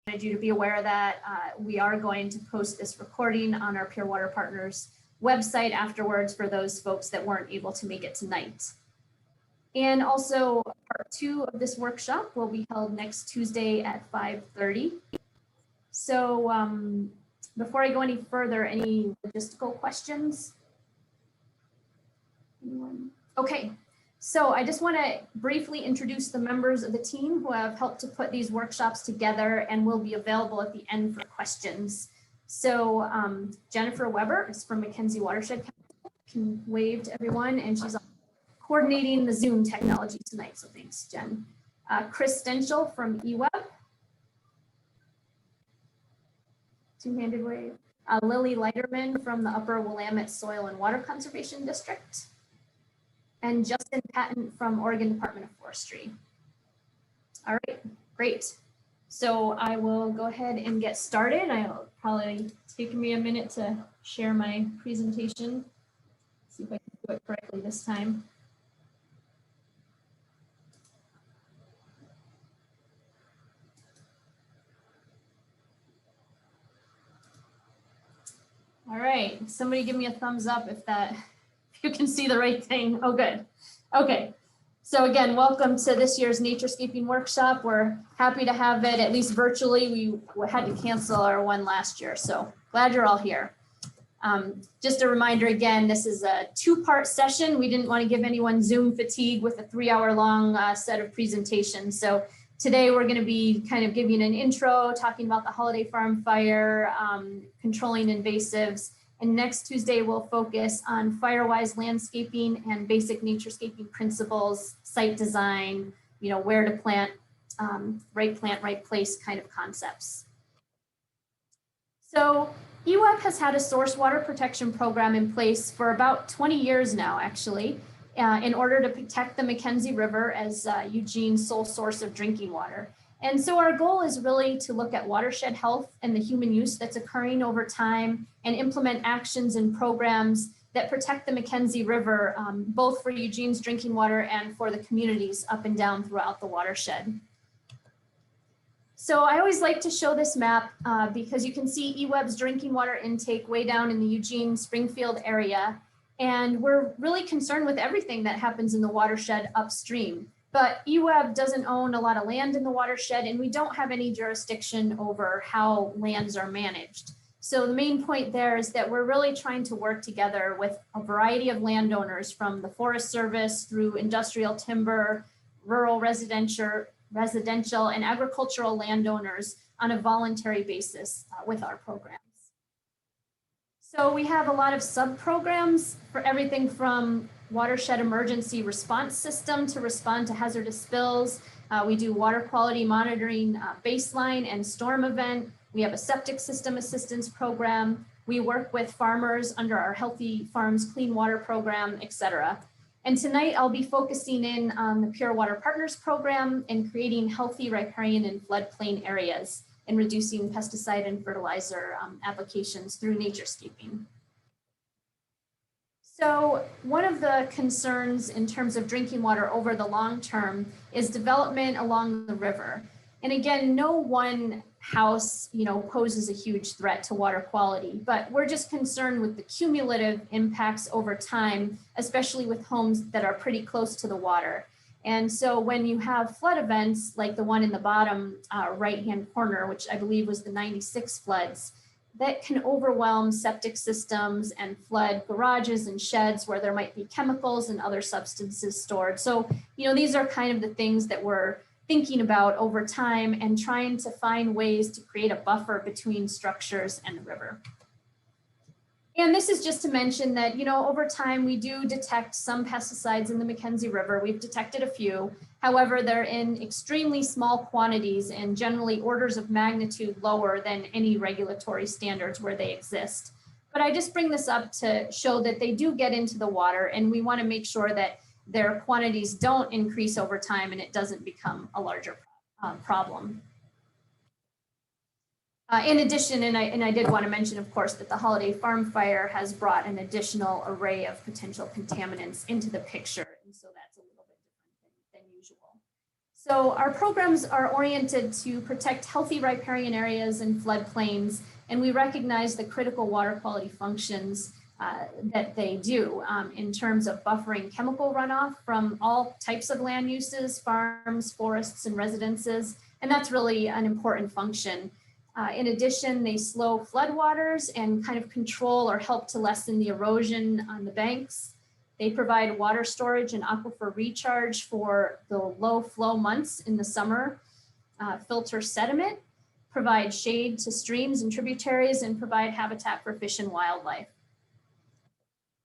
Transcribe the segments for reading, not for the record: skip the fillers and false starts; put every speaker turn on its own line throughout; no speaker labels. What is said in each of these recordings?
wanted you to be aware that we are going to post this recording on our Pure Water Partners website afterwards for those folks that weren't able to make it tonight. And also part 2 of this workshop will be held next Tuesday at 5:30. So before I go any further, any logistical questions? Anyone? Okay, so I just want to briefly introduce the members of the team who have helped to put these workshops together and will be available at the end for questions. So Jennifer Weber is from McKenzie Watershed Council, can wave to everyone, and she's coordinating the Zoom technology tonight, so thanks, Jen. Chris Stenchel from EWEB. Two-handed wave. Lily Leiterman from the Upper Willamette Soil and Water Conservation District. And Justin Patton from Oregon Department of Forestry. All right, great. So I will go ahead and get started. It'll probably take me a minute to share my presentation. See if I can do it correctly this time. All right, somebody give me a thumbs up if you can see the right thing. Oh, good. Okay, so again, welcome to this year's Naturescaping workshop. We're happy to have it, at least virtually. We had to cancel our one last year, so glad you're all here. Just a reminder again, this is a 2-part session. We didn't want to give anyone Zoom fatigue with a 3-hour-long set of presentations. So today we're going to be kind of giving an intro, talking about the holiday farm fire, controlling invasives. And next Tuesday, we'll focus on fire-wise landscaping and basic naturescaping principles, site design, where to plant, right place kind of concepts. So EWEB has had a source water protection program in place for about 20 years now, actually, in order to protect the McKenzie River as Eugene's sole source of drinking water. And so our goal is really to look at watershed health and the human use that's occurring over time and implement actions and programs that protect the McKenzie River, both for Eugene's drinking water and for the communities up and down throughout the watershed. So I always like to show this map because you can see EWEB's drinking water intake way down in the Eugene Springfield area. And we're really concerned with everything that happens in the watershed upstream. But EWEB doesn't own a lot of land in the watershed, and we don't have any jurisdiction over how lands are managed. So the main point there is that we're really trying to work together with a variety of landowners, from the Forest Service through industrial timber, rural residential and agricultural landowners on a voluntary basis with our programs. So we have a lot of sub-programs for everything from watershed emergency response system to respond to hazardous spills. We do water quality monitoring baseline and storm event. We have a septic system assistance program. We work with farmers under our Healthy Farms Clean Water program, etc. And tonight I'll be focusing in on the Pure Water Partners program and creating healthy riparian and floodplain areas and reducing pesticide and fertilizer applications through naturescaping. So one of the concerns in terms of drinking water over the long term is development along the river. And again, no one house, poses a huge threat to water quality, but we're just concerned with the cumulative impacts over time, especially with homes that are pretty close to the water. And so when you have flood events like the one in the bottom right-hand corner, which I believe was the 96 floods, that can overwhelm septic systems and flood garages and sheds where there might be chemicals and other substances stored. So, these are kind of the things that we're thinking about over time and trying to find ways to create a buffer between structures and the river. And this is just to mention that, over time, we do detect some pesticides in the McKenzie River. We've detected a few. However, they're in extremely small quantities and generally orders of magnitude lower than any regulatory standards where they exist. But I just bring this up to show that they do get into the water, and we want to make sure that their quantities don't increase over time and it doesn't become a larger problem. In addition, and I did want to mention, of course, that the holiday farm fire has brought an additional array of potential contaminants into the picture, and so that's a little bit different than usual. So our programs are oriented to protect healthy riparian areas and floodplains, and we recognize the critical water quality functions that they do in terms of buffering chemical runoff from all types of land uses, farms, forests, and residences, and that's really an important function. In addition, they slow floodwaters and kind of control or help to lessen the erosion on the banks. They provide water storage and aquifer recharge for the low flow months in the summer, filter sediment, provide shade to streams and tributaries, and provide habitat for fish and wildlife.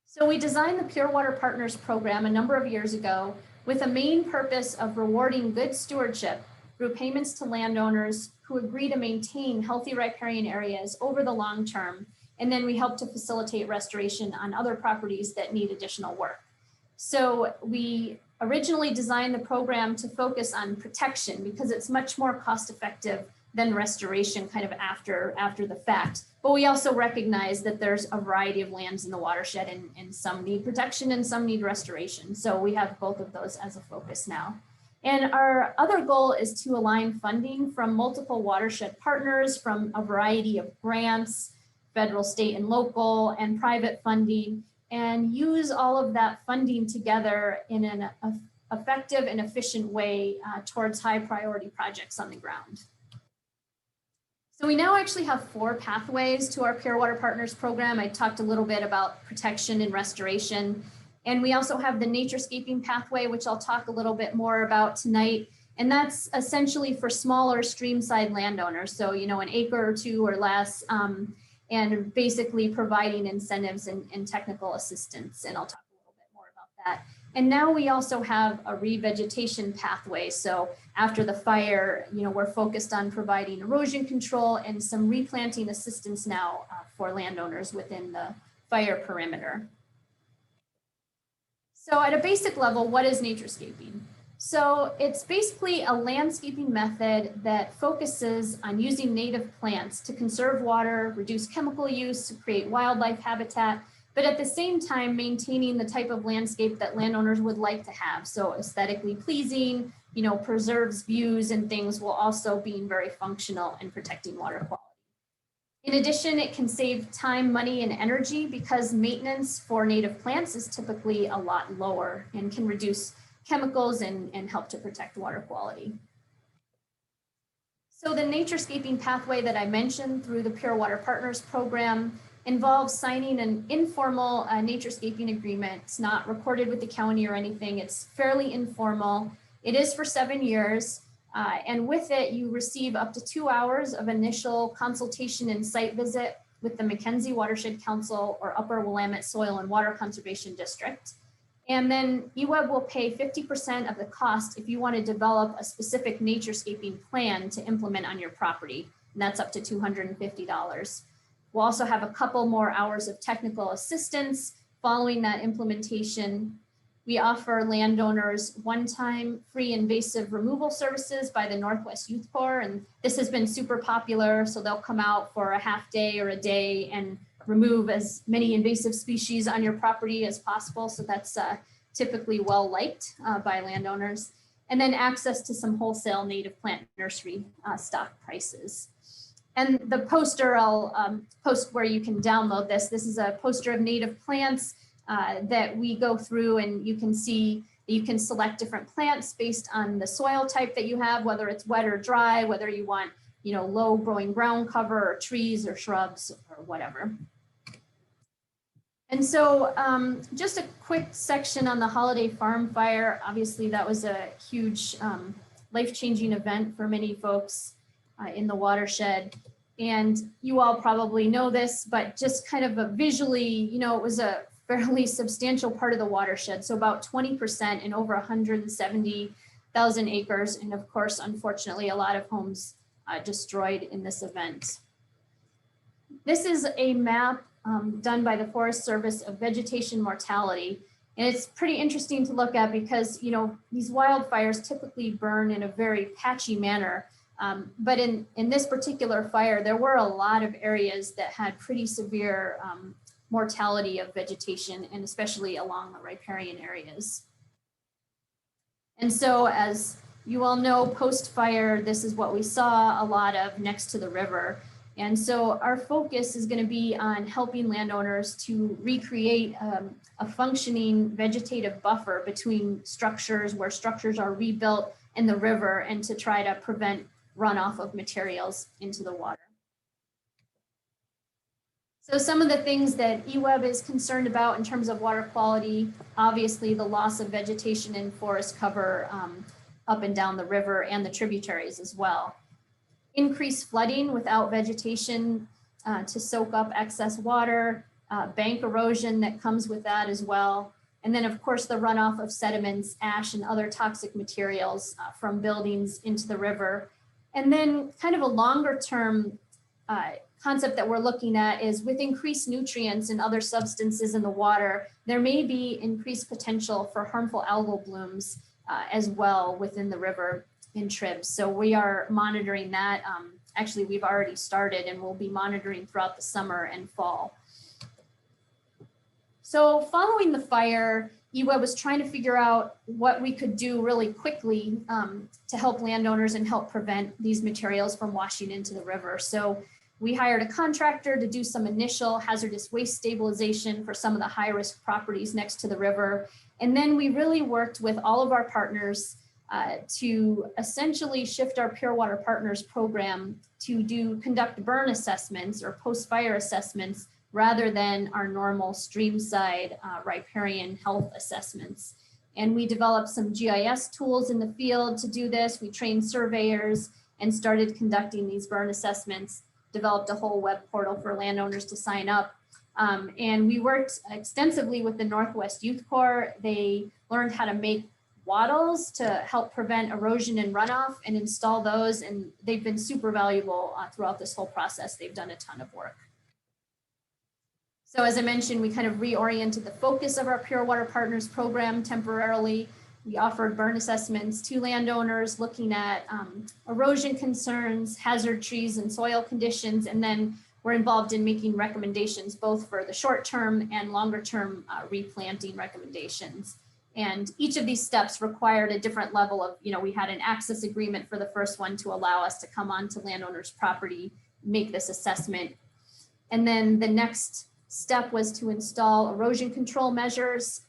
So we designed the Pure Water Partners program a number of years ago with a main purpose of rewarding good stewardship through payments to landowners who agree to maintain healthy riparian areas over the long term. And then we help to facilitate restoration on other properties that need additional work. So we originally designed the program to focus on protection because it's much more cost effective than restoration kind of after the fact. But we also recognize that there's a variety of lands in the watershed and some need protection and some need restoration. So we have both of those as a focus now. And our other goal is to align funding from multiple watershed partners from a variety of grants, federal, state, and local, and private funding, and use all of that funding together in an effective and efficient way towards high priority projects on the ground. So we now actually have 4 pathways to our Pure Water Partners program. I talked a little bit about protection and restoration. And we also have the Naturescaping pathway, which I'll talk a little bit more about tonight. And that's essentially for smaller streamside landowners. So, you know, an acre or 2 or less, and basically providing incentives and technical assistance. And I'll talk a little bit more about that. And now we also have a revegetation pathway. So after the fire, you know, we're focused on providing erosion control and some replanting assistance now for landowners within the fire perimeter. So at a basic level, what is naturescaping? So it's basically a landscaping method that focuses on using native plants to conserve water, reduce chemical use, to create wildlife habitat, but at the same time maintaining the type of landscape that landowners would like to have. So aesthetically pleasing, you know, preserves views and things while also being very functional and protecting water quality. In addition, it can save time, money, and energy because maintenance for native plants is typically a lot lower and can reduce chemicals and help to protect water quality. So the naturescaping pathway that I mentioned through the Pure Water Partners program involves signing an informal naturescaping agreement. It's not recorded with the county or anything. It's fairly informal. It is for 7 years. And with it, you receive up to 2 hours of initial consultation and site visit with the McKenzie Watershed Council or Upper Willamette Soil and Water Conservation District. And then EWEB will pay 50% of the cost if you want to develop a specific naturescaping plan to implement on your property. And that's up to $250. We'll also have a couple more hours of technical assistance following that implementation. We offer landowners one-time free invasive removal services by the Northwest Youth Corps, and this has been super popular, so they'll come out for a half day or a day and remove as many invasive species on your property as possible, so that's typically well liked by landowners. And then access to some wholesale native plant nursery stock prices. And the poster, I'll post where you can download this. This is a poster of native plants that we go through, and you can see that you can select different plants based on the soil type that you have, whether it's wet or dry, whether you want, you know, low growing ground cover or trees or shrubs or whatever. And so just a quick section on the holiday farm fire. Obviously that was a huge life-changing event for many folks in the watershed. And you all probably know this, but just kind of visually, you know, it was a fairly substantial part of the watershed. So about 20% in over 170,000 acres. And of course, unfortunately, a lot of homes destroyed in this event. This is a map done by the Forest Service of vegetation mortality. And it's pretty interesting to look at because, you know, these wildfires typically burn in a very patchy manner. But in this particular fire, there were a lot of areas that had pretty severe mortality of vegetation, and especially along the riparian areas. And so as you all know post-fire, this is what we saw a lot of next to the river. And so our focus is going to be on helping landowners to recreate a functioning vegetative buffer between structures, where structures are rebuilt, and the river, and to try to prevent runoff of materials into the water. So some of the things that EWEB is concerned about in terms of water quality, obviously the loss of vegetation and forest cover up and down the river and the tributaries as well. Increased flooding without vegetation to soak up excess water, bank erosion that comes with that as well. And then of course the runoff of sediments, ash, and other toxic materials from buildings into the river. And then kind of a longer term concept that we're looking at is, with increased nutrients and other substances in the water, there may be increased potential for harmful algal blooms as well within the river in tribs. So we are monitoring that. Actually, we've already started, and we'll be monitoring throughout the summer and fall. So following the fire, EWEB was trying to figure out what we could do really quickly to help landowners and help prevent these materials from washing into the river. So we hired a contractor to do some initial hazardous waste stabilization for some of the high-risk properties next to the river. And then we really worked with all of our partners to essentially shift our Pure Water Partners program to conduct burn assessments or post-fire assessments rather than our normal streamside riparian health assessments. And we developed some GIS tools in the field to do this. We trained surveyors and started conducting these burn assessments, developed a whole web portal for landowners to sign up. And we worked extensively with the Northwest Youth Corps. They learned how to make wattles to help prevent erosion and runoff and install those. And they've been super valuable throughout this whole process. They've done a ton of work. So as I mentioned, we kind of reoriented the focus of our Pure Water Partners program temporarily. We offered burn assessments to landowners looking at erosion concerns, hazard trees and soil conditions, and then we're involved in making recommendations both for the short-term and longer-term replanting recommendations. And each of these steps required a different level of, we had an access agreement for the first one to allow us to come onto landowners' property, make this assessment. And then the next step was to install erosion control measures,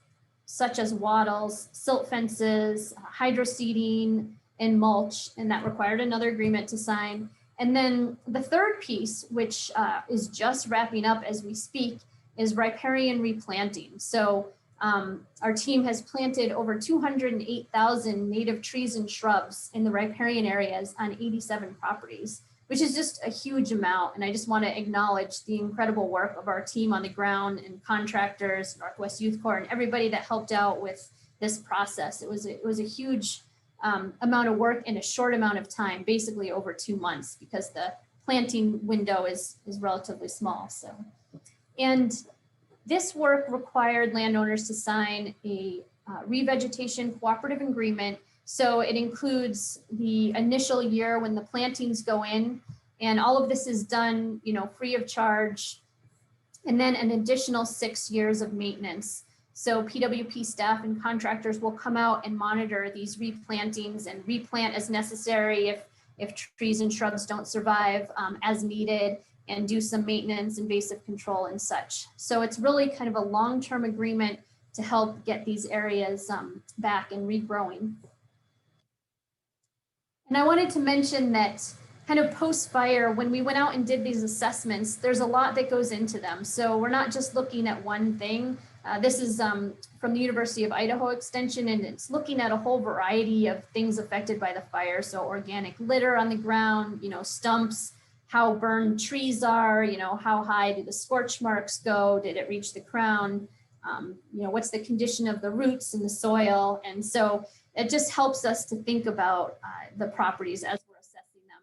such as wattles, silt fences, hydroseeding, and mulch, and that required another agreement to sign. And then the third piece, which is just wrapping up as we speak, is riparian replanting. So our team has planted over 208,000 native trees and shrubs in the riparian areas on 87 properties, which is just a huge amount. And I just want to acknowledge the incredible work of our team on the ground and contractors, Northwest Youth Corps, and everybody that helped out with this process. It was a huge amount of work in a short amount of time, basically over 2 months, because the planting window is relatively small. So, and this work required landowners to sign a revegetation cooperative agreement. So it includes the initial year when the plantings go in, and all of this is done, free of charge, and then an additional 6 years of maintenance. So PWP staff and contractors will come out and monitor these replantings and replant as necessary if trees and shrubs don't survive as needed, and do some maintenance, invasive control, and such. So it's really kind of a long-term agreement to help get these areas back and regrowing. And I wanted to mention that kind of post-fire, when we went out and did these assessments, there's a lot that goes into them. So we're not just looking at one thing. This is from the University of Idaho Extension, and it's looking at a whole variety of things affected by the fire. So organic litter on the ground, stumps, how burned trees are, how high do the scorch marks go? Did it reach the crown? What's the condition of the roots and the soil? And so it just helps us to think about the properties as we're assessing them.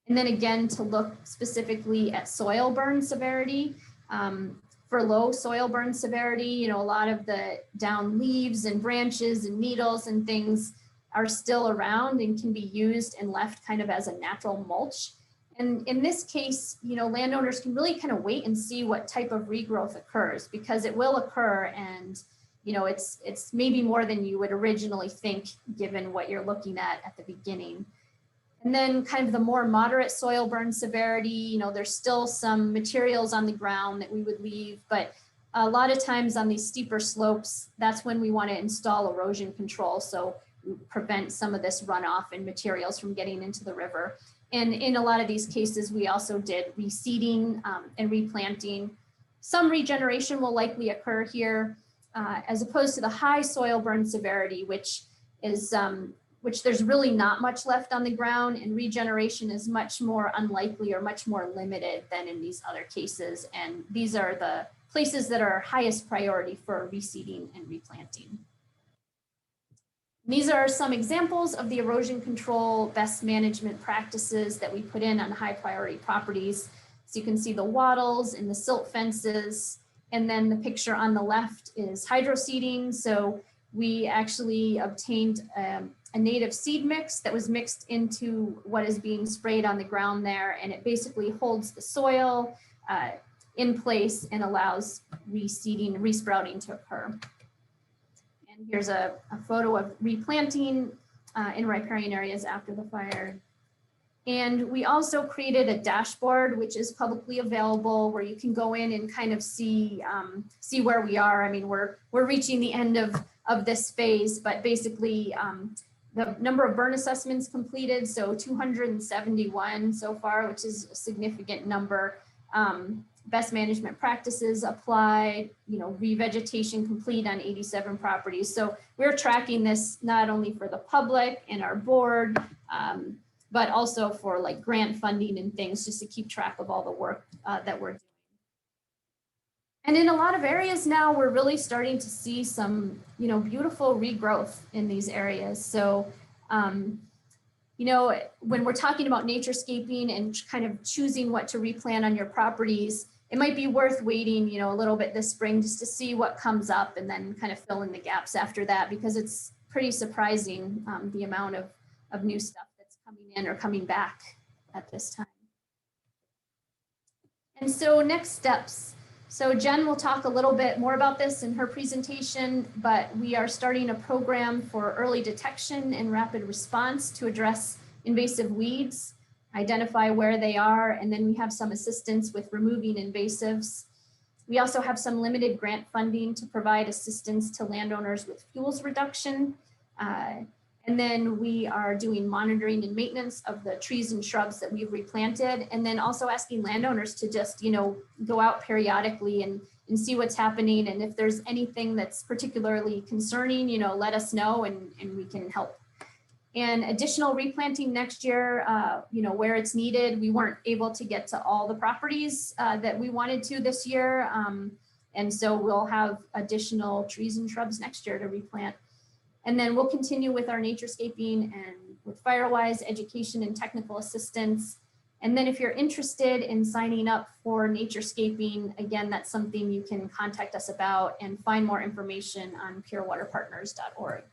And then again, to look specifically at soil burn severity. For low soil burn severity, a lot of the down leaves and branches and needles and things are still around and can be used and left kind of as a natural mulch. And in this case, landowners can really kind of wait and see what type of regrowth occurs, because it will occur. And, it's maybe more than you would originally think given what you're looking at the beginning. And then kind of the more moderate soil burn severity, there's still some materials on the ground that we would leave, but a lot of times on these steeper slopes, that's when we want to install erosion control. So prevent some of this runoff and materials from getting into the river. And in a lot of these cases, we also did reseeding and replanting. Some regeneration will likely occur here, as opposed to the high soil burn severity, which there's really not much left on the ground, and regeneration is much more unlikely or much more limited than in these other cases. And these are the places that are highest priority for reseeding and replanting. These are some examples of the erosion control best management practices that we put in on high priority properties. So you can see the wattles and the silt fences. And then the picture on the left is hydroseeding. So we actually obtained a native seed mix that was mixed into what is being sprayed on the ground there. And it basically holds the soil in place and allows reseeding and resprouting to occur. Here's a photo of replanting in riparian areas after the fire. And we also created a dashboard, which is publicly available, where you can go in and kind of see where we are. I mean, we're reaching the end of this phase, but basically the number of burn assessments completed, so 271 so far, which is a significant number. Best management practices applied, revegetation complete on 87 properties. So we're tracking this not only for the public and our board, but also for like grant funding and things, just to keep track of all the work that we're doing. And in a lot of areas now, we're really starting to see some, beautiful regrowth in these areas. So, when we're talking about naturescaping and kind of choosing what to replant on your properties, it might be worth waiting, a little bit this spring just to see what comes up and then kind of fill in the gaps after that, because it's pretty surprising the amount of new stuff that's coming in or coming back at this time. And so next steps. So Jen will talk a little bit more about this in her presentation, but we are starting a program for early detection and rapid response to address invasive weeds, identify where they are, and then we have some assistance with removing invasives. We also have some limited grant funding to provide assistance to landowners with fuels reduction. And then we are doing monitoring and maintenance of the trees and shrubs that we've replanted. And then also asking landowners to just, go out periodically and see what's happening. And if there's anything that's particularly concerning, let us know and we can help. And additional replanting next year, where it's needed. We weren't able to get to all the properties that we wanted to this year. And so we'll have additional trees and shrubs next year to replant. And then we'll continue with our naturescaping and with Firewise education and technical assistance. And then if you're interested in signing up for naturescaping, again, that's something you can contact us about and find more information on purewaterpartners.org.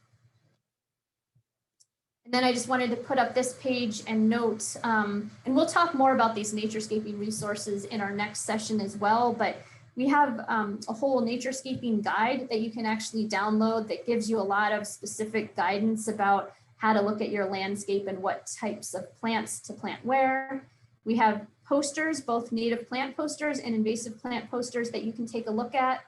And then I just wanted to put up this page and note, and we'll talk more about these naturescaping resources in our next session as well, but we have a whole naturescaping guide that you can actually download that gives you a lot of specific guidance about how to look at your landscape and what types of plants to plant where. We have posters, both native plant posters and invasive plant posters that you can take a look at.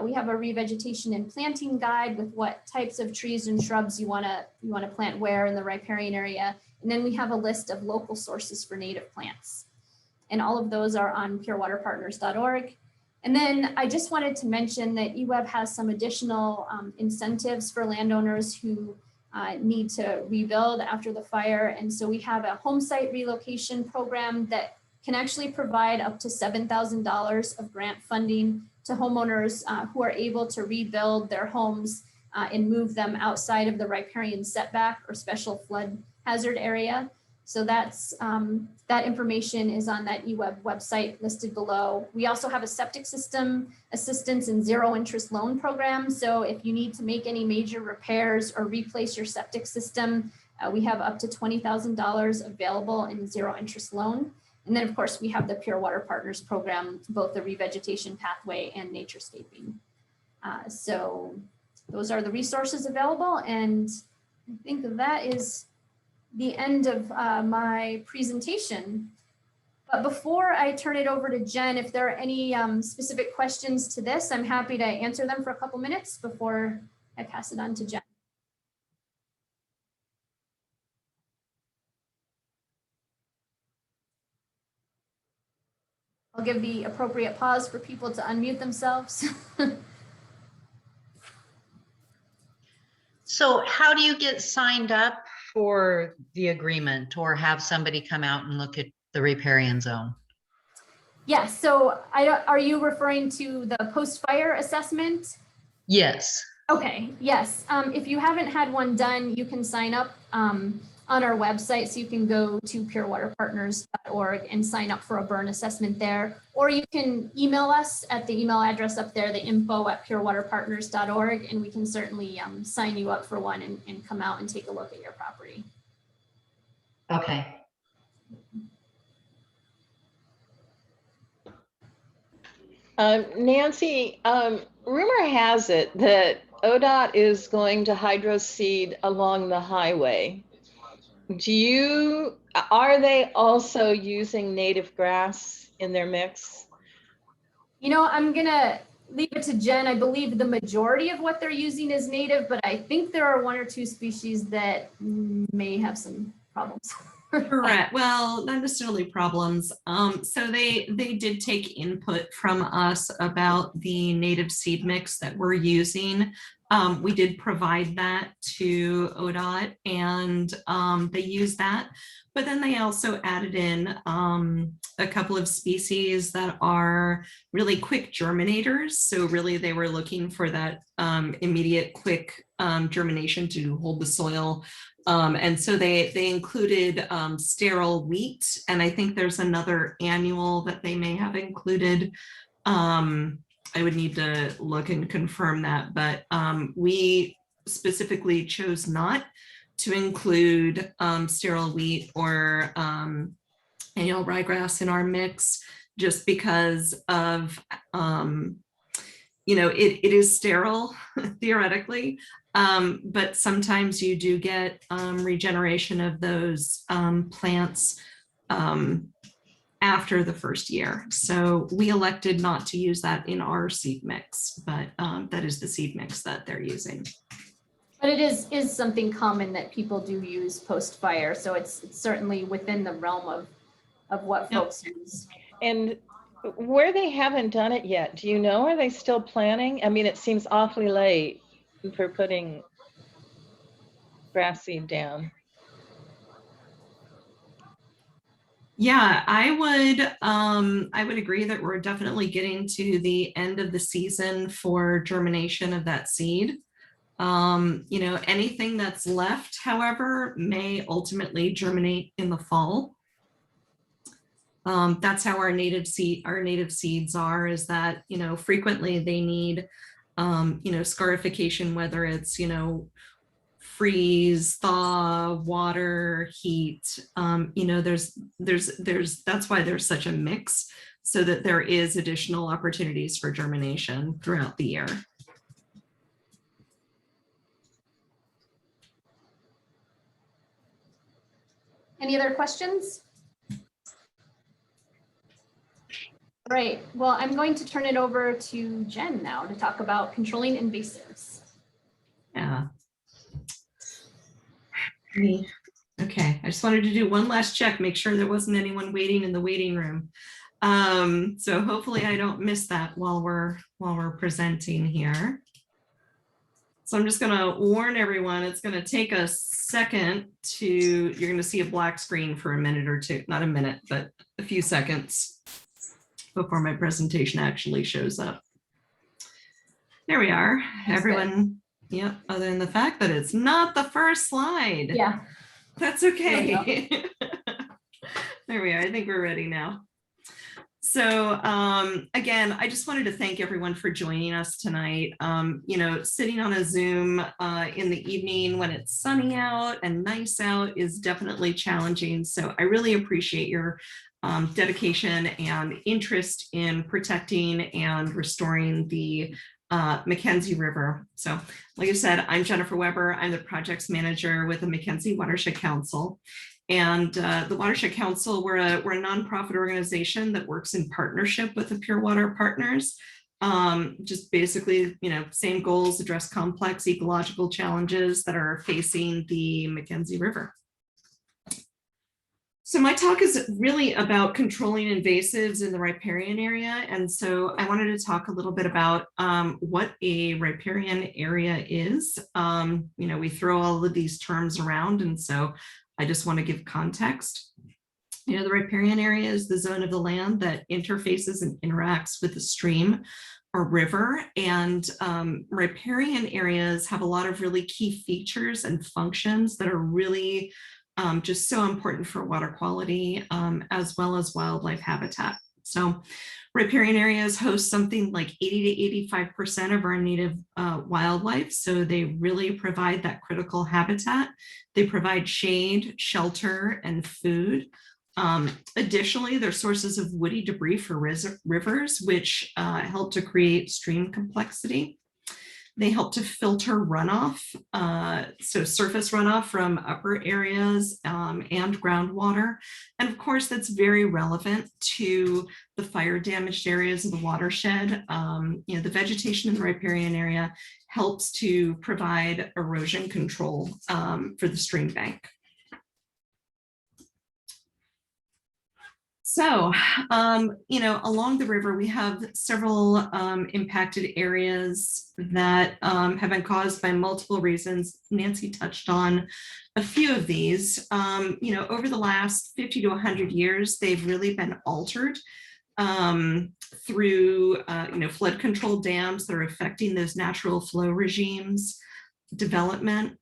We have a revegetation and planting guide with what types of trees and shrubs you want to plant where in the riparian area. And then we have a list of local sources for native plants. And all of those are on purewaterpartners.org. And then I just wanted to mention that EWEB has some additional incentives for landowners who need to rebuild after the fire. And so we have a home site relocation program that can actually provide up to $7,000 of grant funding to homeowners who are able to rebuild their homes and move them outside of the riparian setback or special flood hazard area. So that's that information is on that EWEB website listed below. We also have a septic system assistance and zero interest loan program. So if you need to make any major repairs or replace your septic system, we have up to $20,000 available in zero interest loan. And then of course we have the Pure Water Partners program, both the revegetation pathway and naturescaping. So those are the resources available. And I think that is the end of my presentation. But before I turn it over to Jen, if there are any specific questions to this, I'm happy to answer them for a couple minutes before I pass it on to Jen. I'll give the appropriate pause for people to unmute themselves.
So how do you get signed up for the agreement or have somebody come out and look at the riparian zone?
Yes, so are you referring to the post-fire assessment?
Yes.
Okay, yes. If you haven't had one done, you can sign up on our website. So you can go to purewaterpartners.org and sign up for a burn assessment there. Or you can email us at the email address up there, the info@purewaterpartners.org, and we can certainly sign you up for one and come out and take a look at your property.
Okay.
Nancy, rumor has it that ODOT is going to hydroseed along the highway. Are they also using native grass in their mix?
You know, I'm gonna leave it to Jen. I believe the majority of what they're using is native, but I think there are 1 or 2 species that may have some problems.
Correct. Well, not necessarily problems. So they did take input from us about the native seed mix that we're using. We did provide that to ODOT, and they used that. But then they also added in a couple of species that are really quick germinators. So really they were looking for that immediate quick germination to hold the soil. And so they included sterile wheat, and I think there's another annual that they may have included. I would need to look and confirm that, but we specifically chose not to include sterile wheat or annual ryegrass in our mix, just because of, you know, it is sterile theoretically, but sometimes you do get regeneration of those plants after the first year. So we elected not to use that in our seed mix, but that is the seed mix that they're using.
But it is something common that people do use post-fire. So it's certainly within the realm of what folks use.
And where they haven't done it yet, do you know, are they still planning? I mean, it seems awfully late for putting grass seed down.
Yeah, I would agree that we're definitely getting to the end of the season for germination of that seed. You know, anything that's left, however, may ultimately germinate in the fall. That's how our native seeds are, is that, you know, frequently they need, you know, scarification, whether it's, you know, freeze, thaw, water, heat, you know, that's why there's such a mix, so that there is additional opportunities for germination throughout the year.
Any other questions? Right. Well, I'm going to turn it over to Jen now to talk about controlling invasives.
Yeah. Okay, I just wanted to do one last check, make sure there wasn't anyone waiting in the waiting room. So hopefully I don't miss that while we're presenting here. So I'm just gonna warn everyone, it's gonna take a second you're gonna see a black screen for a minute or two, not a minute, but a few seconds before my presentation actually shows up. There we are. That's everyone. Good. Yep, other than the fact that it's not the first slide.
Yeah.
That's okay. There we are. I think we're ready now. So again, I just wanted to thank everyone for joining us tonight. You know, sitting on a Zoom in the evening when it's sunny out and nice out is definitely challenging. So I really appreciate your dedication and interest in protecting and restoring the McKenzie River. So like I said, I'm Jennifer Weber. I'm the projects manager with the McKenzie Watershed Council. And the Watershed Council, we're a nonprofit organization that works in partnership with the Pure Water Partners. Just basically, same goals, address complex ecological challenges that are facing the McKenzie River. So my talk is really about controlling invasives in the riparian area. And so I wanted to talk a little bit about what a riparian area is. We throw all of these terms around, and so I just want to give context. The riparian area is the zone of the land that interfaces and interacts with the stream or river. And riparian areas have a lot of really key features and functions that are really just so important for water quality, as well as wildlife habitat. So riparian areas host something like 80 to 85% of our native wildlife. So they really provide that critical habitat. They provide shade, shelter, and food. Additionally, they're sources of woody debris for rivers, which help to create stream complexity. They help to filter runoff, so surface runoff from upper areas and groundwater. And of course, that's very relevant to the fire damaged areas of the watershed. The vegetation in the riparian area helps to provide erosion control for the stream bank. So, along the river, we have several impacted areas that have been caused by multiple reasons. Nancy touched on a few of these. Over the last 50 to 100 years, they've really been altered through, flood control dams that are affecting those natural flow regimes, development,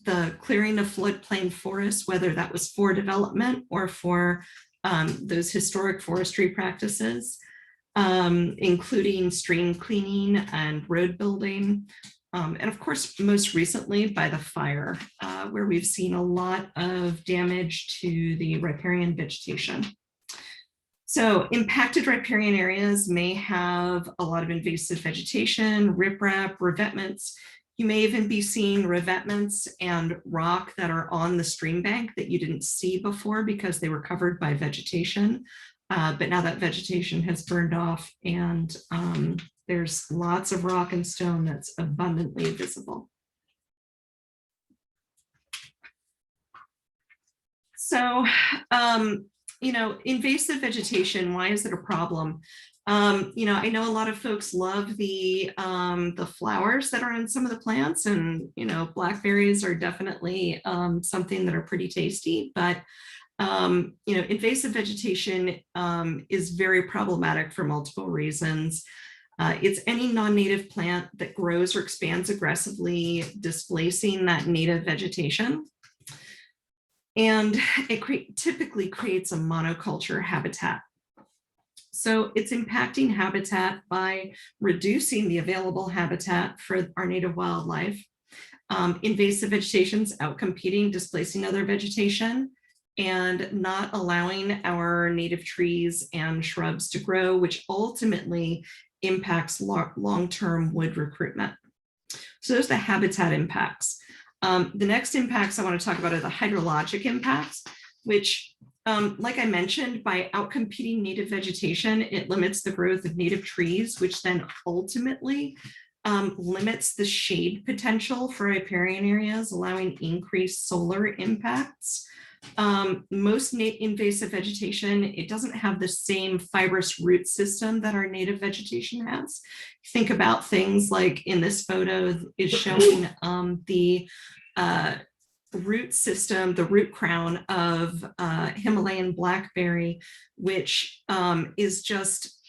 the clearing of floodplain forests, whether that was for development or for those historic forestry practices, including stream cleaning and road building. And of course, most recently by the fire, where we've seen a lot of damage to the riparian vegetation. So impacted riparian areas may have a lot of invasive vegetation, riprap, revetments. You may even be seeing revetments and rock that are on the stream bank that you didn't see before because they were covered by vegetation. But now that vegetation has burned off, and there's lots of rock and stone that's abundantly visible. So, invasive vegetation, why is it a problem? I know a lot of folks love the flowers that are in some of the plants, and blackberries are definitely something that are pretty tasty, but invasive vegetation is very problematic for multiple reasons. It's any non-native plant that grows or expands aggressively, displacing that native vegetation. And it typically creates a monoculture habitat. So it's impacting habitat by reducing the available habitat for our native wildlife. Invasive vegetation's outcompeting, displacing other vegetation, and not allowing our native trees and shrubs to grow, which ultimately impacts long-term wood recruitment. So those are the habitat impacts. The next impacts I want to talk about are the hydrologic impacts, which, like I mentioned, by outcompeting native vegetation, it limits the growth of native trees, which then ultimately limits the shade potential for riparian areas, allowing increased solar impacts. Most invasive vegetation, it doesn't have the same fibrous root system that our native vegetation has. Think about things like in this photo is showing the root system, the root crown of Himalayan Blackberry, which is just,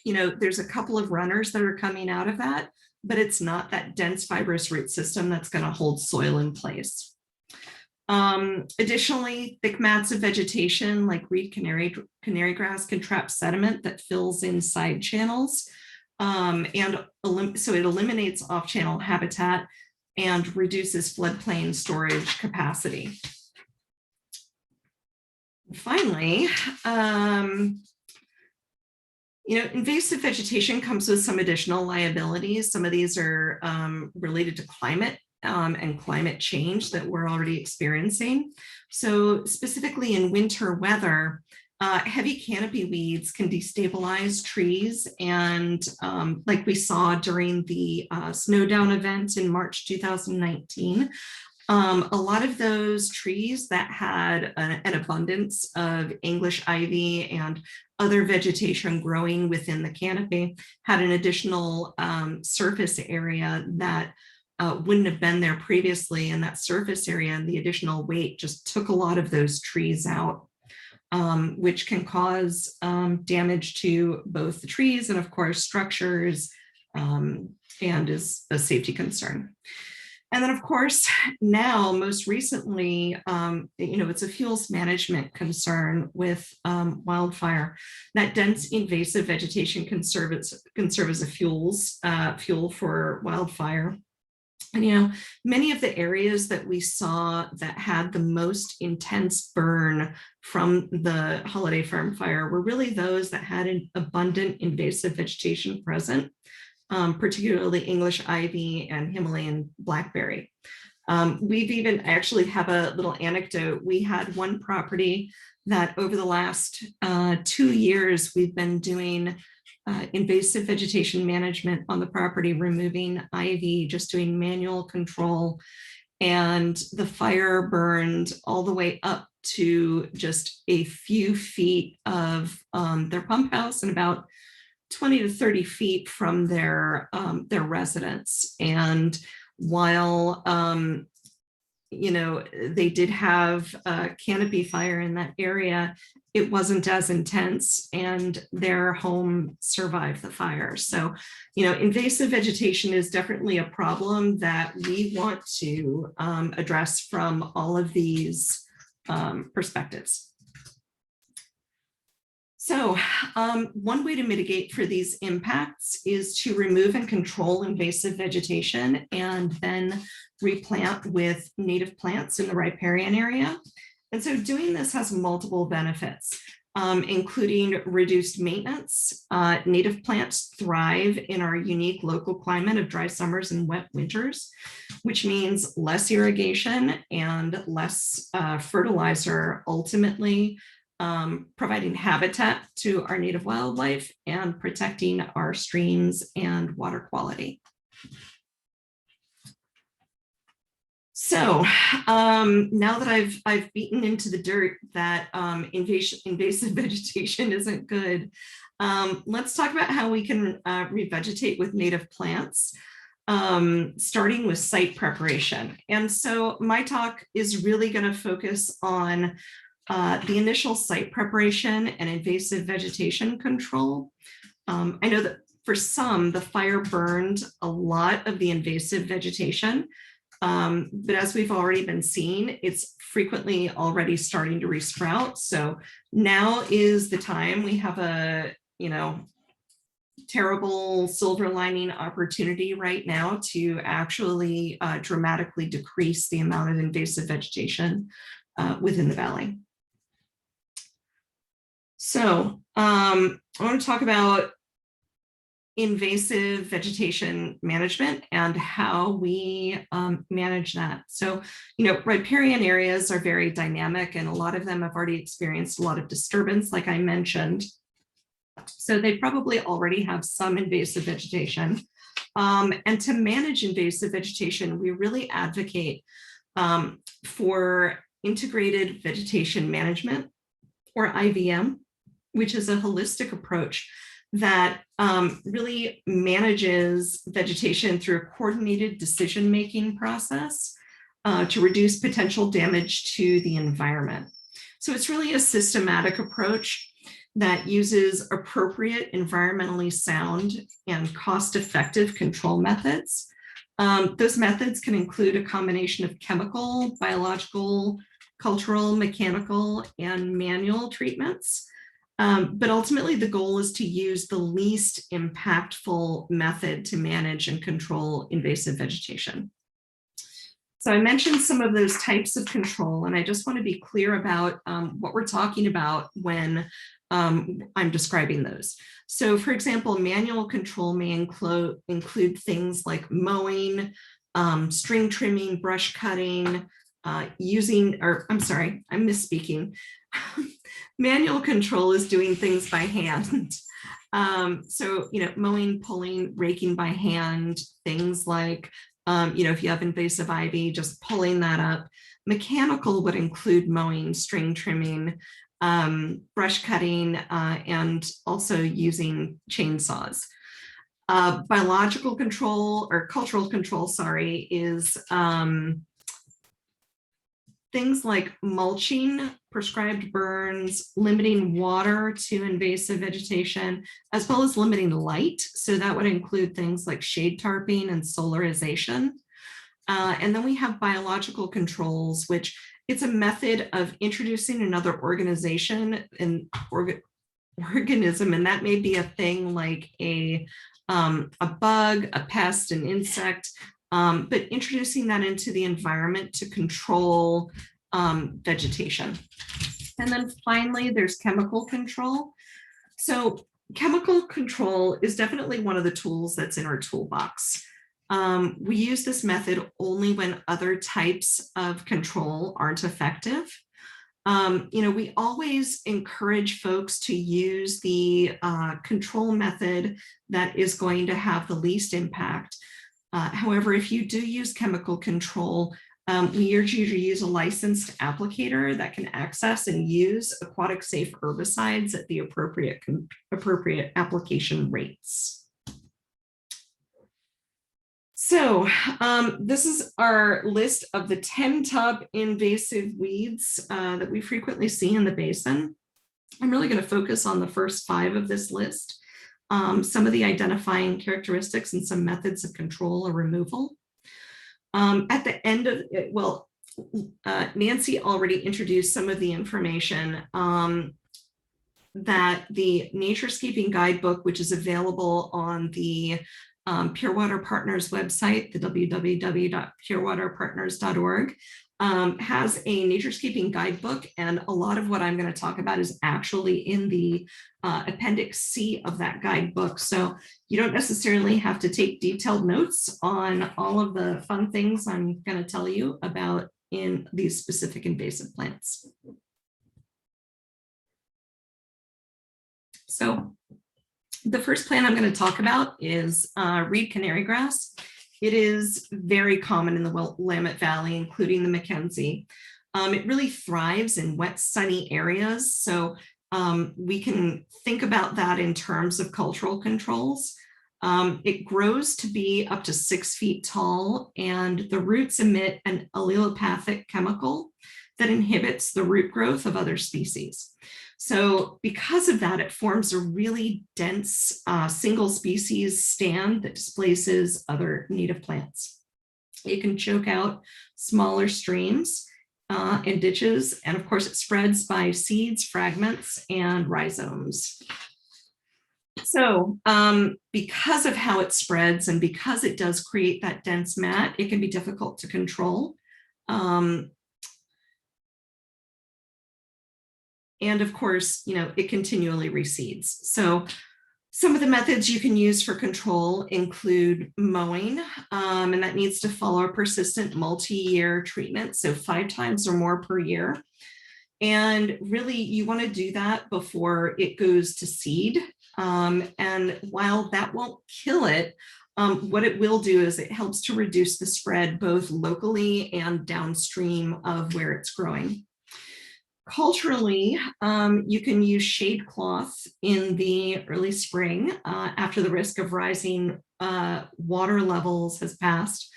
there's a couple of runners that are coming out of that, but it's not that dense fibrous root system that's going to hold soil in place. Additionally, thick mats of vegetation like reed canary grass can trap sediment that fills in side channels. So it eliminates off-channel habitat and reduces floodplain storage capacity. Finally, Invasive vegetation comes with some additional liabilities. Some of these are related to climate and climate change that we're already experiencing. So specifically in winter weather, heavy canopy weeds can destabilize trees. And like we saw during the snowdown event in March 2019, a lot of those trees that had an abundance of English ivy and other vegetation growing within the canopy had an additional surface area that wouldn't have been there previously. And that surface area and the additional weight just took a lot of those trees out, which can cause damage to both the trees and of course structures, and is a safety concern. And then, of course, now, most recently, it's a fuels management concern with wildfire. That dense invasive vegetation can serve as a fuel for wildfire. And, many of the areas that we saw that had the most intense burn from the Holiday Farm fire were really those that had an abundant invasive vegetation present. Particularly English ivy and Himalayan blackberry. We've even actually have a little anecdote. We had one property that over the last 2 years, we've been doing invasive vegetation management on the property, removing ivy, just doing manual control. And the fire burned all the way up to just a few feet of their pump house and about 20 to 30 feet from their residence. And while they did have a canopy fire in that area, it wasn't as intense and their home survived the fire. So, invasive vegetation is definitely a problem that we want to address from all of these perspectives. So one way to mitigate for these impacts is to remove and control invasive vegetation and then replant with native plants in the riparian area. And so doing this has multiple benefits, including reduced maintenance. Native plants thrive in our unique local climate of dry summers and wet winters, which means less irrigation and less fertilizer, ultimately providing habitat to our native wildlife and protecting our streams and water quality. So now that I've beaten into the dirt that invasive vegetation isn't good, let's talk about how we can revegetate with native plants, starting with site preparation. And so my talk is really going to focus on the initial site preparation and invasive vegetation control. I know that for some, the fire burned a lot of the invasive vegetation, but as we've already been seeing, it's frequently already starting to resprout. So now is the time. We have a, terrible silver lining opportunity right now to actually dramatically decrease the amount of invasive vegetation within the valley. So I want to talk about invasive vegetation management and how we manage that. So, riparian areas are very dynamic and a lot of them have already experienced a lot of disturbance, like I mentioned. So they probably already have some invasive vegetation. And to manage invasive vegetation, we really advocate for integrated vegetation management, or IVM, which is a holistic approach that really manages vegetation through a coordinated decision-making process to reduce potential damage to the environment. So it's really a systematic approach that uses appropriate, environmentally sound and cost-effective control methods. Those methods can include a combination of chemical, biological, cultural, mechanical, and manual treatments. But ultimately, the goal is to use the least impactful method to manage and control invasive vegetation. So I mentioned some of those types of control, and I just want to be clear about what we're talking about when I'm describing those. So for example, manual control may include things like mowing, string trimming, brush cutting, I'm misspeaking. Manual control is doing things by hand. So, mowing, pulling, raking by hand, things like, if you have invasive ivy, just pulling that up. Mechanical would include mowing, string trimming, brush cutting, and also using chainsaws. Biological control or cultural control, sorry, is things like mulching, prescribed burns, limiting water to invasive vegetation, as well as limiting light. So that would include things like shade tarping and solarization. And then we have biological controls, which it's a method of introducing another organism, and that may be a thing like a bug, a pest, an insect, but introducing that into the environment to control vegetation. And then finally, there's chemical control. So chemical control is definitely one of the tools that's in our toolbox. We use this method only when other types of control aren't effective. We always encourage folks to use the control method that is going to have the least impact. However, if you do use chemical control, we urge you to use a licensed applicator that can access and use aquatic safe herbicides at the appropriate application rates. So this is our list of the 10 top invasive weeds that we frequently see in the basin. I'm really going to focus on the first 5 of this list, some of the identifying characteristics and some methods of control or removal. At the end of it, well, Nancy already introduced some of the information that the Naturescaping guidebook, which is available on the Pure Water Partners website, the www.purewaterpartners.org, has a Naturescaping guidebook, and a lot of what I'm going to talk about is actually in the Appendix C of that guidebook. So you don't necessarily have to take detailed notes on all of the fun things I'm going to tell you about in these specific invasive plants. So the first plant I'm going to talk about is reed canary grass. It is very common in the Willamette Valley, including the McKenzie. It really thrives in wet, sunny areas. So we can think about that in terms of cultural controls. It grows to be up to 6 feet tall, and the roots emit an allelopathic chemical that inhibits the root growth of other species. So because of that, it forms a really dense single species stand that displaces other native plants. It can choke out smaller streams and ditches, and of course it spreads by seeds, fragments, and rhizomes. So because of how it spreads and because it does create that dense mat, it can be difficult to control. And of course, it continually reseeds. So some of the methods you can use for control include mowing, and that needs to follow a persistent multi-year treatment, so 5 times or more per year. And really, you want to do that before it goes to seed. And while that won't kill it, what it will do is it helps to reduce the spread both locally and downstream of where it's growing. Culturally, you can use shade cloth in the early spring after the risk of rising water levels has passed.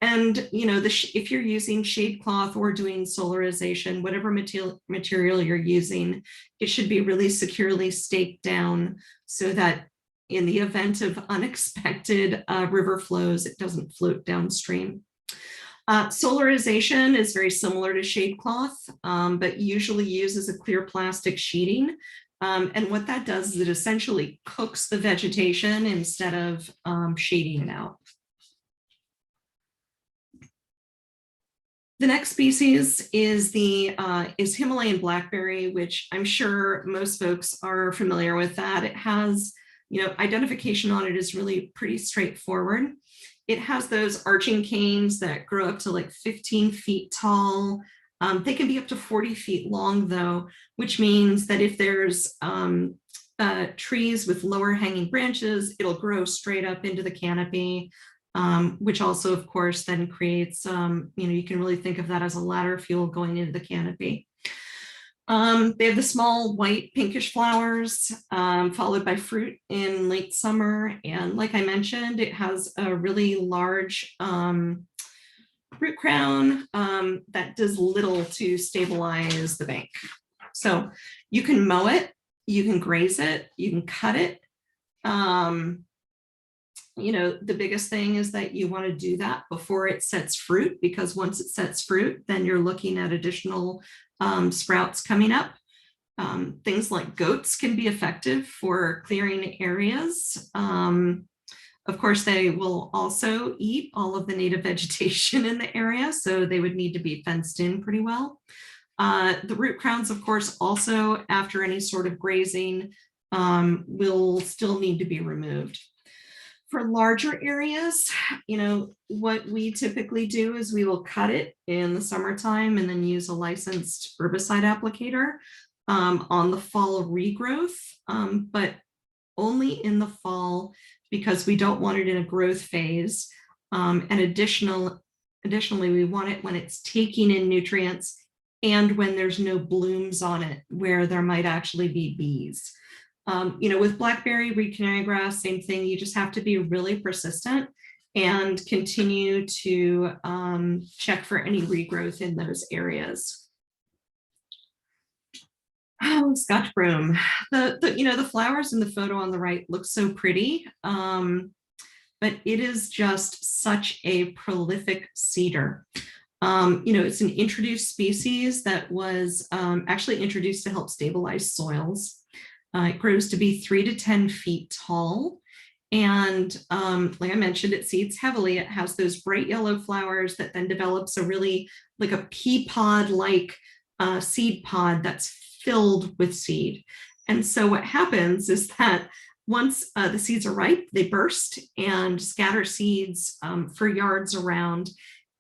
And, if you're using shade cloth or doing solarization, whatever material you're using, it should be really securely staked down so that in the event of unexpected river flows, it doesn't float downstream. Solarization is very similar to shade cloth, but usually uses a clear plastic sheeting. And what that does is it essentially cooks the vegetation instead of shading it out. The next species is is Himalayan Blackberry, which I'm sure most folks are familiar with that. It has, identification on it is really pretty straightforward. It has those arching canes that grow up to like 15 feet tall. They can be up to 40 feet long though, which means that if there's trees with lower hanging branches, it'll grow straight up into the canopy. Which also, of course, then creates, you can really think of that as a ladder fuel going into the canopy. They have the small white pinkish flowers, followed by fruit in late summer. And like I mentioned, it has a really large root crown that does little to stabilize the bank. So you can mow it, you can graze it, you can cut it. The biggest thing is that you want to do that before it sets fruit, because once it sets fruit, then you're looking at additional sprouts coming up. Things like goats can be effective for clearing areas. Of course, they will also eat all of the native vegetation in the area, so they would need to be fenced in pretty well. The root crowns, of course, also after any sort of grazing will still need to be removed. For larger areas, what we typically do is we will cut it in the summertime and then use a licensed herbicide applicator on the fall regrowth, but only in the fall, because we don't want it in a growth phase. And additionally, we want it when it's taking in nutrients and when there's no blooms on it where there might actually be bees. With blackberry, reed canary grass, same thing. You just have to be really persistent and continue to check for any regrowth in those areas. Oh, Scotch broom. The flowers in the photo on the right look so pretty, but it is just such a prolific seeder. It's an introduced species that was actually introduced to help stabilize soils. It grows to be 3 to 10 feet tall. And like I mentioned, it seeds heavily. It has those bright yellow flowers that then develops a really like a pea pod-like seed pod that's filled with seed. And so what happens is that once the seeds are ripe, they burst and scatter seeds for yards around.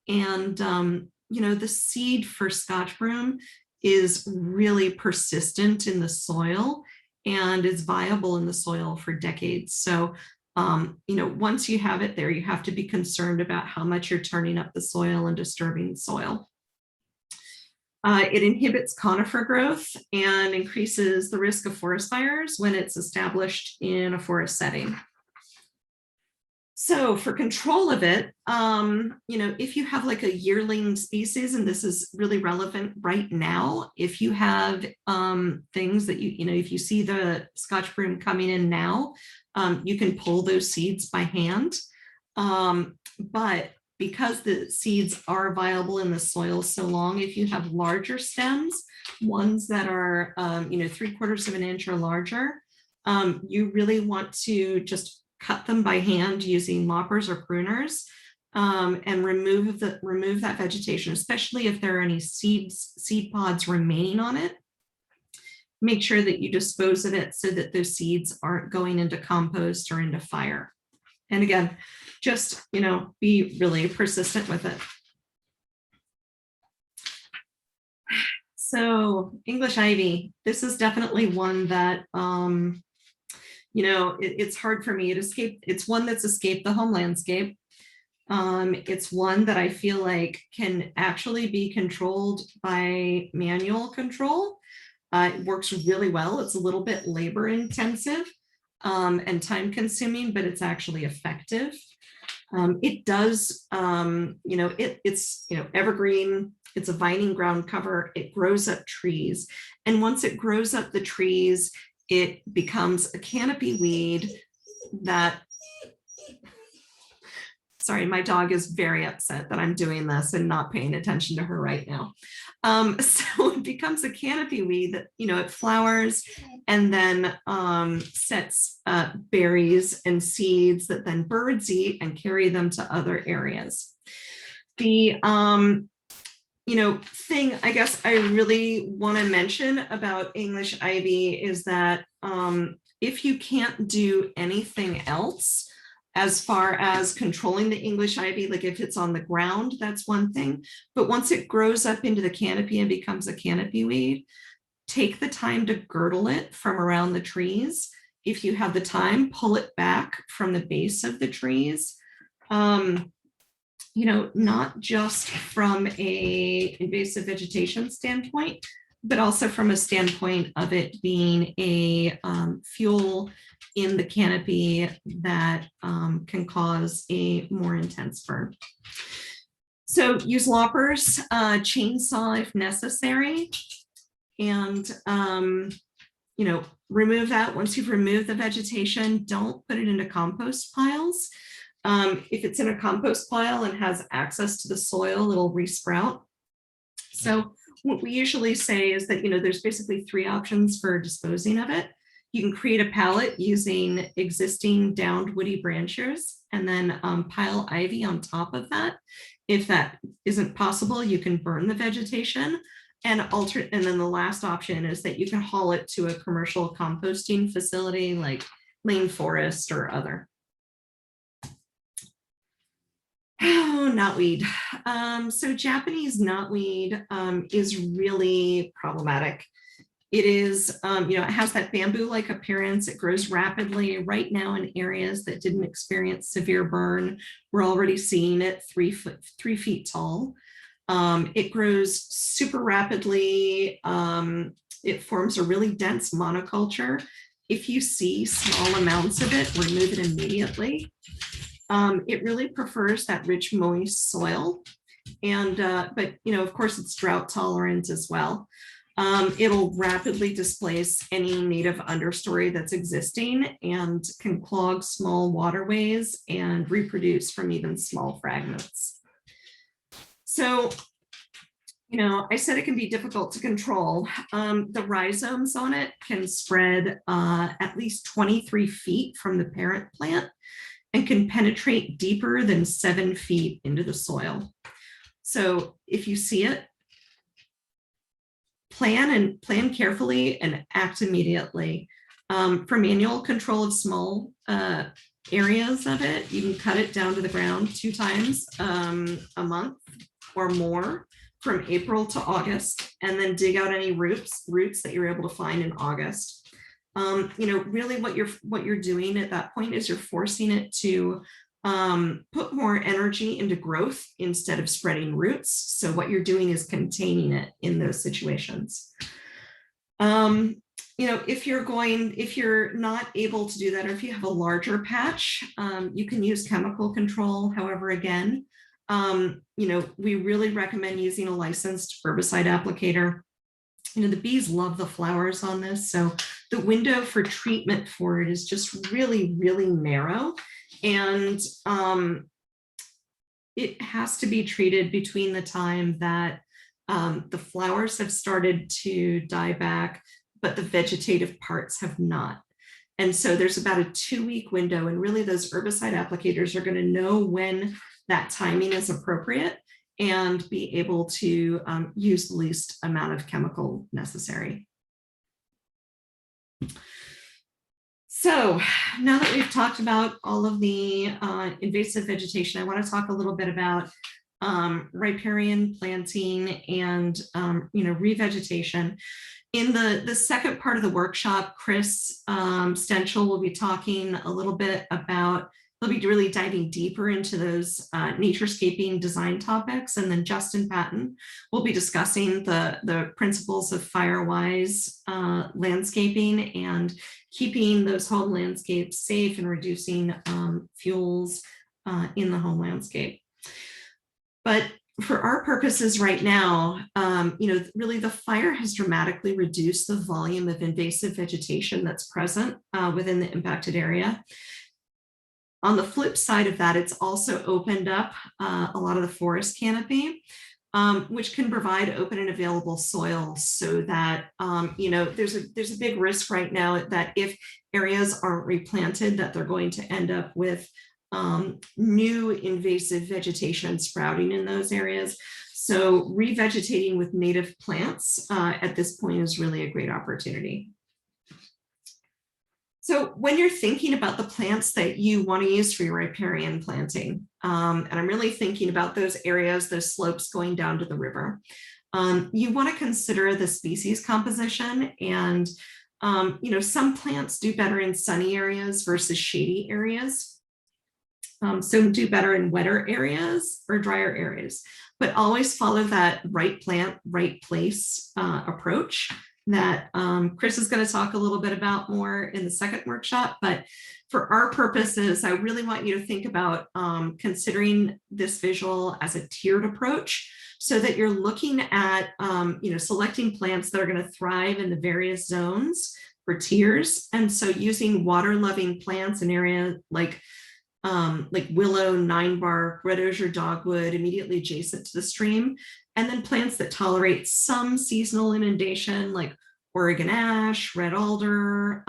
And, the seed for Scotch broom is really persistent in the soil and is viable in the soil for decades. So, once you have it there, you have to be concerned about how much you're turning up the soil and disturbing the soil. It inhibits conifer growth and increases the risk of forest fires when it's established in a forest setting. So for control of it, if you have like a yearling species, and this is really relevant right now, if you have things that if you see the Scotch broom coming in now, you can pull those seeds by hand. But because the seeds are viable in the soil so long, if you have larger stems, ones that are 3/4 of an inch or larger, you really want to just cut them by hand using loppers or pruners, and remove that vegetation, especially if there are any seed pods remaining on it. Make sure that you dispose of it so that those seeds aren't going into compost or into fire. And again, just be really persistent with it. So English ivy, this is definitely one that it's hard for me to escape. It's one that's escaped the home landscape. It's one that I feel like can actually be controlled by manual control. It works really well. It's a little bit labor intensive and time consuming, but it's actually effective. It does, it's evergreen. It's a vining ground cover. It grows up trees. And once it grows up the trees, it becomes a canopy weed that, sorry, my dog is very upset that I'm doing this and not paying attention to her right now. So it becomes a canopy weed that, it flowers and then sets berries and seeds that then birds eat and carry them to other areas. The thing I guess I really want to mention about English ivy is that if you can't do anything else as far as controlling the English ivy, like if it's on the ground, that's one thing. But once it grows up into the canopy and becomes a canopy weed, take the time to girdle it from around the trees. If you have the time, pull it back from the base of the trees. Not just from a invasive vegetation standpoint, but also from a standpoint of it being a fuel in the canopy that can cause a more intense burn. So use loppers, chainsaw if necessary, and remove that. Once you've removed the vegetation, don't put it into compost piles. If it's in a compost pile and has access to the soil, it'll resprout. So what we usually say is that, there's basically 3 options for disposing of it. You can create a pallet using existing downed woody branches and then pile ivy on top of that. If that isn't possible, you can burn the vegetation and then the last option is that you can haul it to a commercial composting facility like Lane Forest or other. Oh, knotweed. So Japanese knotweed is really problematic. It is, it has that bamboo-like appearance. It grows rapidly right now in areas that didn't experience severe burn. We're already seeing it 3 feet tall. It grows super rapidly. It forms a really dense monoculture. If you see small amounts of it, remove it immediately. It really prefers that rich, moist soil. And, but, of course, it's drought tolerant as well. It'll rapidly displace any native understory that's existing and can clog small waterways and reproduce from even small fragments. So, I said it can be difficult to control. The rhizomes on it can spread at least 23 feet from the parent plant and can penetrate deeper than 7 feet into the soil. So if you see it, plan carefully and act immediately. For manual control of small areas of it, you can cut it down to the ground 2 times a month or more from April to August, and then dig out any roots that you're able to find in August. Really what you're doing at that point is you're forcing it to put more energy into growth instead of spreading roots. So what you're doing is containing it in those situations. If you're not able to do that, or if you have a larger patch, you can use chemical control. However, again, we really recommend using a licensed herbicide applicator. The bees love the flowers on this, so the window for treatment for it is just really, really narrow, and it has to be treated between the time that the flowers have started to die back, but the vegetative parts have not. And so there's about a 2-week window, and really those herbicide applicators are going to know when that timing is appropriate and be able to use the least amount of chemical necessary. So now that we've talked about all of the invasive vegetation, I want to talk a little bit about riparian planting and revegetation. In the second part of the workshop, Chris Stenchel will be talking a little bit about, they'll be really diving deeper into those naturescaping design topics. And then Justin Patton will be discussing the principles of fire-wise landscaping and keeping those home landscapes safe and reducing fuels in the home landscape. But for our purposes right now, really the fire has dramatically reduced the volume of invasive vegetation that's present within the impacted area. On the flip side of that, it's also opened up a lot of the forest canopy, which can provide open and available soil, so that there's a big risk right now that if areas aren't replanted, that they're going to end up with new invasive vegetation sprouting in those areas. So revegetating with native plants at this point is really a great opportunity. So when you're thinking about the plants that you want to use for your riparian planting, and I'm really thinking about those areas, those slopes going down to the river, you want to consider the species composition. And some plants do better in sunny areas versus shady areas. Some do better in wetter areas or drier areas, but always follow that right plant, right place approach that Chris is going to talk a little bit about more in the second workshop. But for our purposes, I really want you to think about considering this visual as a tiered approach, so that you're looking at selecting plants that are going to thrive in the various zones for tiers. And so using water loving plants in areas like willow, ninebark, red osier dogwood immediately adjacent to the stream, and then plants that tolerate some seasonal inundation like Oregon ash, red alder,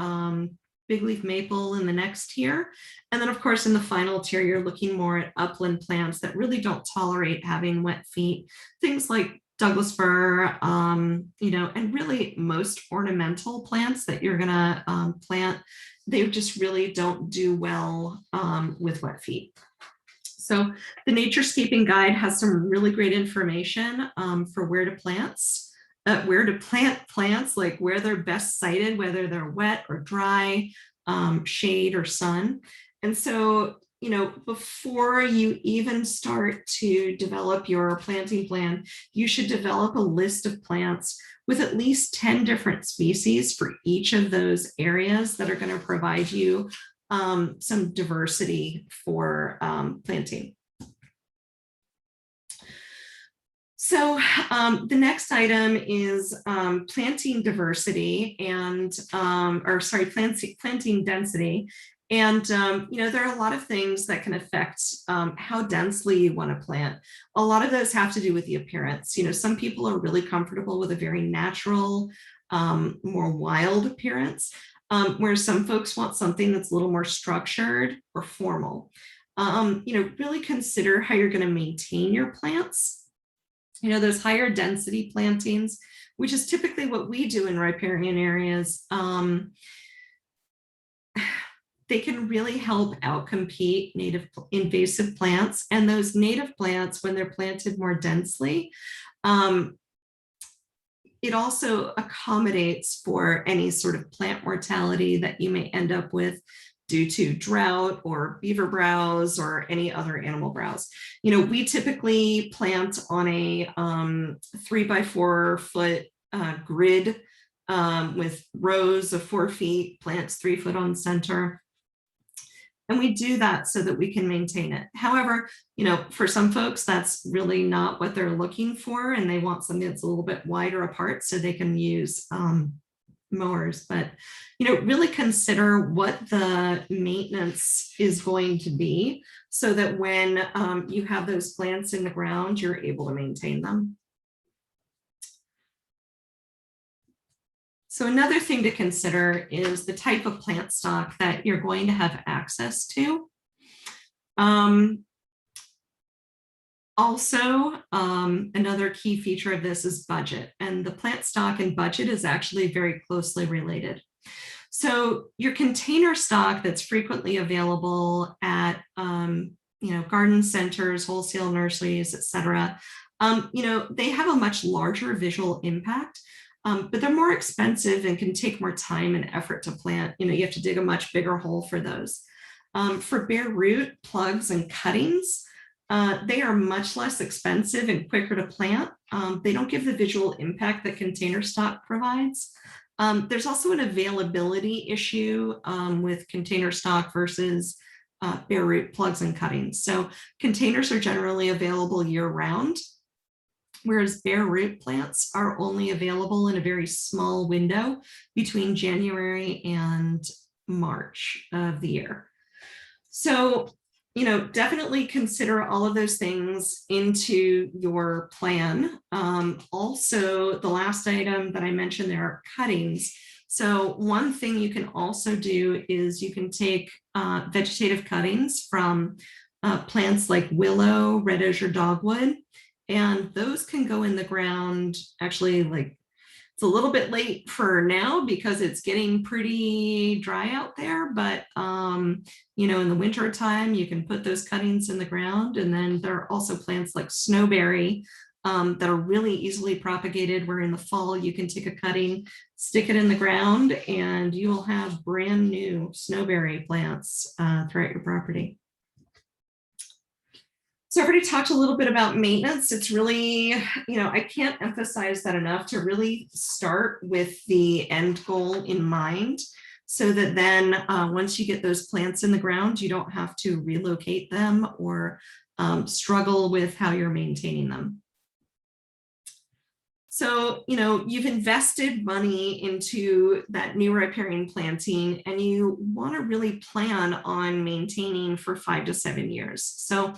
big leaf maple in the next tier. And then of course, in the final tier, you're looking more at upland plants that really don't tolerate having wet feet, things like Douglas fir, and really most ornamental plants that you're gonna plant, they just really don't do well with wet feet. So the Naturescaping Guide has some really great information for where to plant plants, like where they're best sited, whether they're wet or dry, shade or sun. And so, before you even start to develop your planting plan, you should develop a list of plants with at least 10 different species for each of those areas that are going to provide you some diversity for planting. So the next item is planting diversity and, planting density. And, there are a lot of things that can affect how densely you want to plant. A lot of those have to do with the appearance. Some people are really comfortable with a very natural, more wild appearance, whereas some folks want something that's a little more structured or formal. Really consider how you're going to maintain your plants. Those higher density plantings, which is typically what we do in riparian areas, they can really help outcompete native invasive plants. And those native plants, when they're planted more densely, it also accommodates for any sort of plant mortality that you may end up with due to drought or beaver browse or any other animal browse. We typically plant on a 3x4 foot grid with rows of 4 feet, plants 3 foot on center. And we do that so that we can maintain it. However, for some folks, that's really not what they're looking for, and they want something that's a little bit wider apart so they can use mowers. But, really consider what the maintenance is going to be so that when you have those plants in the ground, you're able to maintain them. So another thing to consider is the type of plant stock that you're going to have access to. Also, another key feature of this is budget, and the plant stock and budget is actually very closely related. So your container stock that's frequently available at garden centers, wholesale nurseries, etc. They have a much larger visual impact. But they're more expensive and can take more time and effort to plant. You have to dig a much bigger hole for those. For bare root, plugs, and cuttings, they are much less expensive and quicker to plant. They don't give the visual impact that container stock provides. There's also an availability issue with container stock versus bare root, plugs, and cuttings. So containers are generally available year-round, whereas bare root plants are only available in a very small window between January and March of the year. So, definitely consider all of those things into your plan. Also, the last item that I mentioned there are cuttings. So one thing you can also do is you can take vegetative cuttings from plants like willow, red osier dogwood, And those can go in the ground actually, like, it's a little bit late for now because it's getting pretty dry out there, but you know, in the winter time, you can put those cuttings in the ground. And then there are also plants like snowberry that are really easily propagated, where in the fall you can take a cutting, stick it in the ground, and you will have brand new snowberry plants throughout your property. So I've already talked a little bit about maintenance. It's really, you know, I can't emphasize that enough, to really start with the end goal in mind, so that then once you get those plants in the ground, you don't have to relocate them or struggle with how you're maintaining them. So, you know, you've invested money into that new riparian planting, and you want to really plan on maintaining for 5 to 7 years. So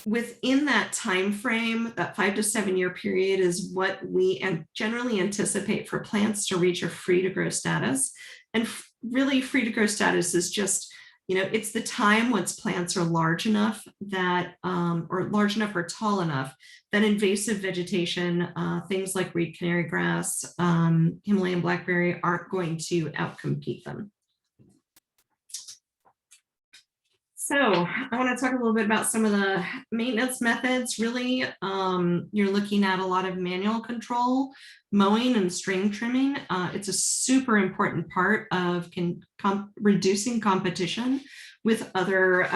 within that time frame, that 5 to 7 year period is what we generally anticipate for plants to reach a free to grow status. And really, free to grow status is just, you know, it's the time once plants are large enough that, or large enough or tall enough that invasive vegetation, things like reed canary grass, Himalayan blackberry, aren't going to outcompete them. So I want to talk a little bit about some of the maintenance methods. Really, you're looking at a lot of manual control, mowing and string trimming. It's a super important part of reducing competition with other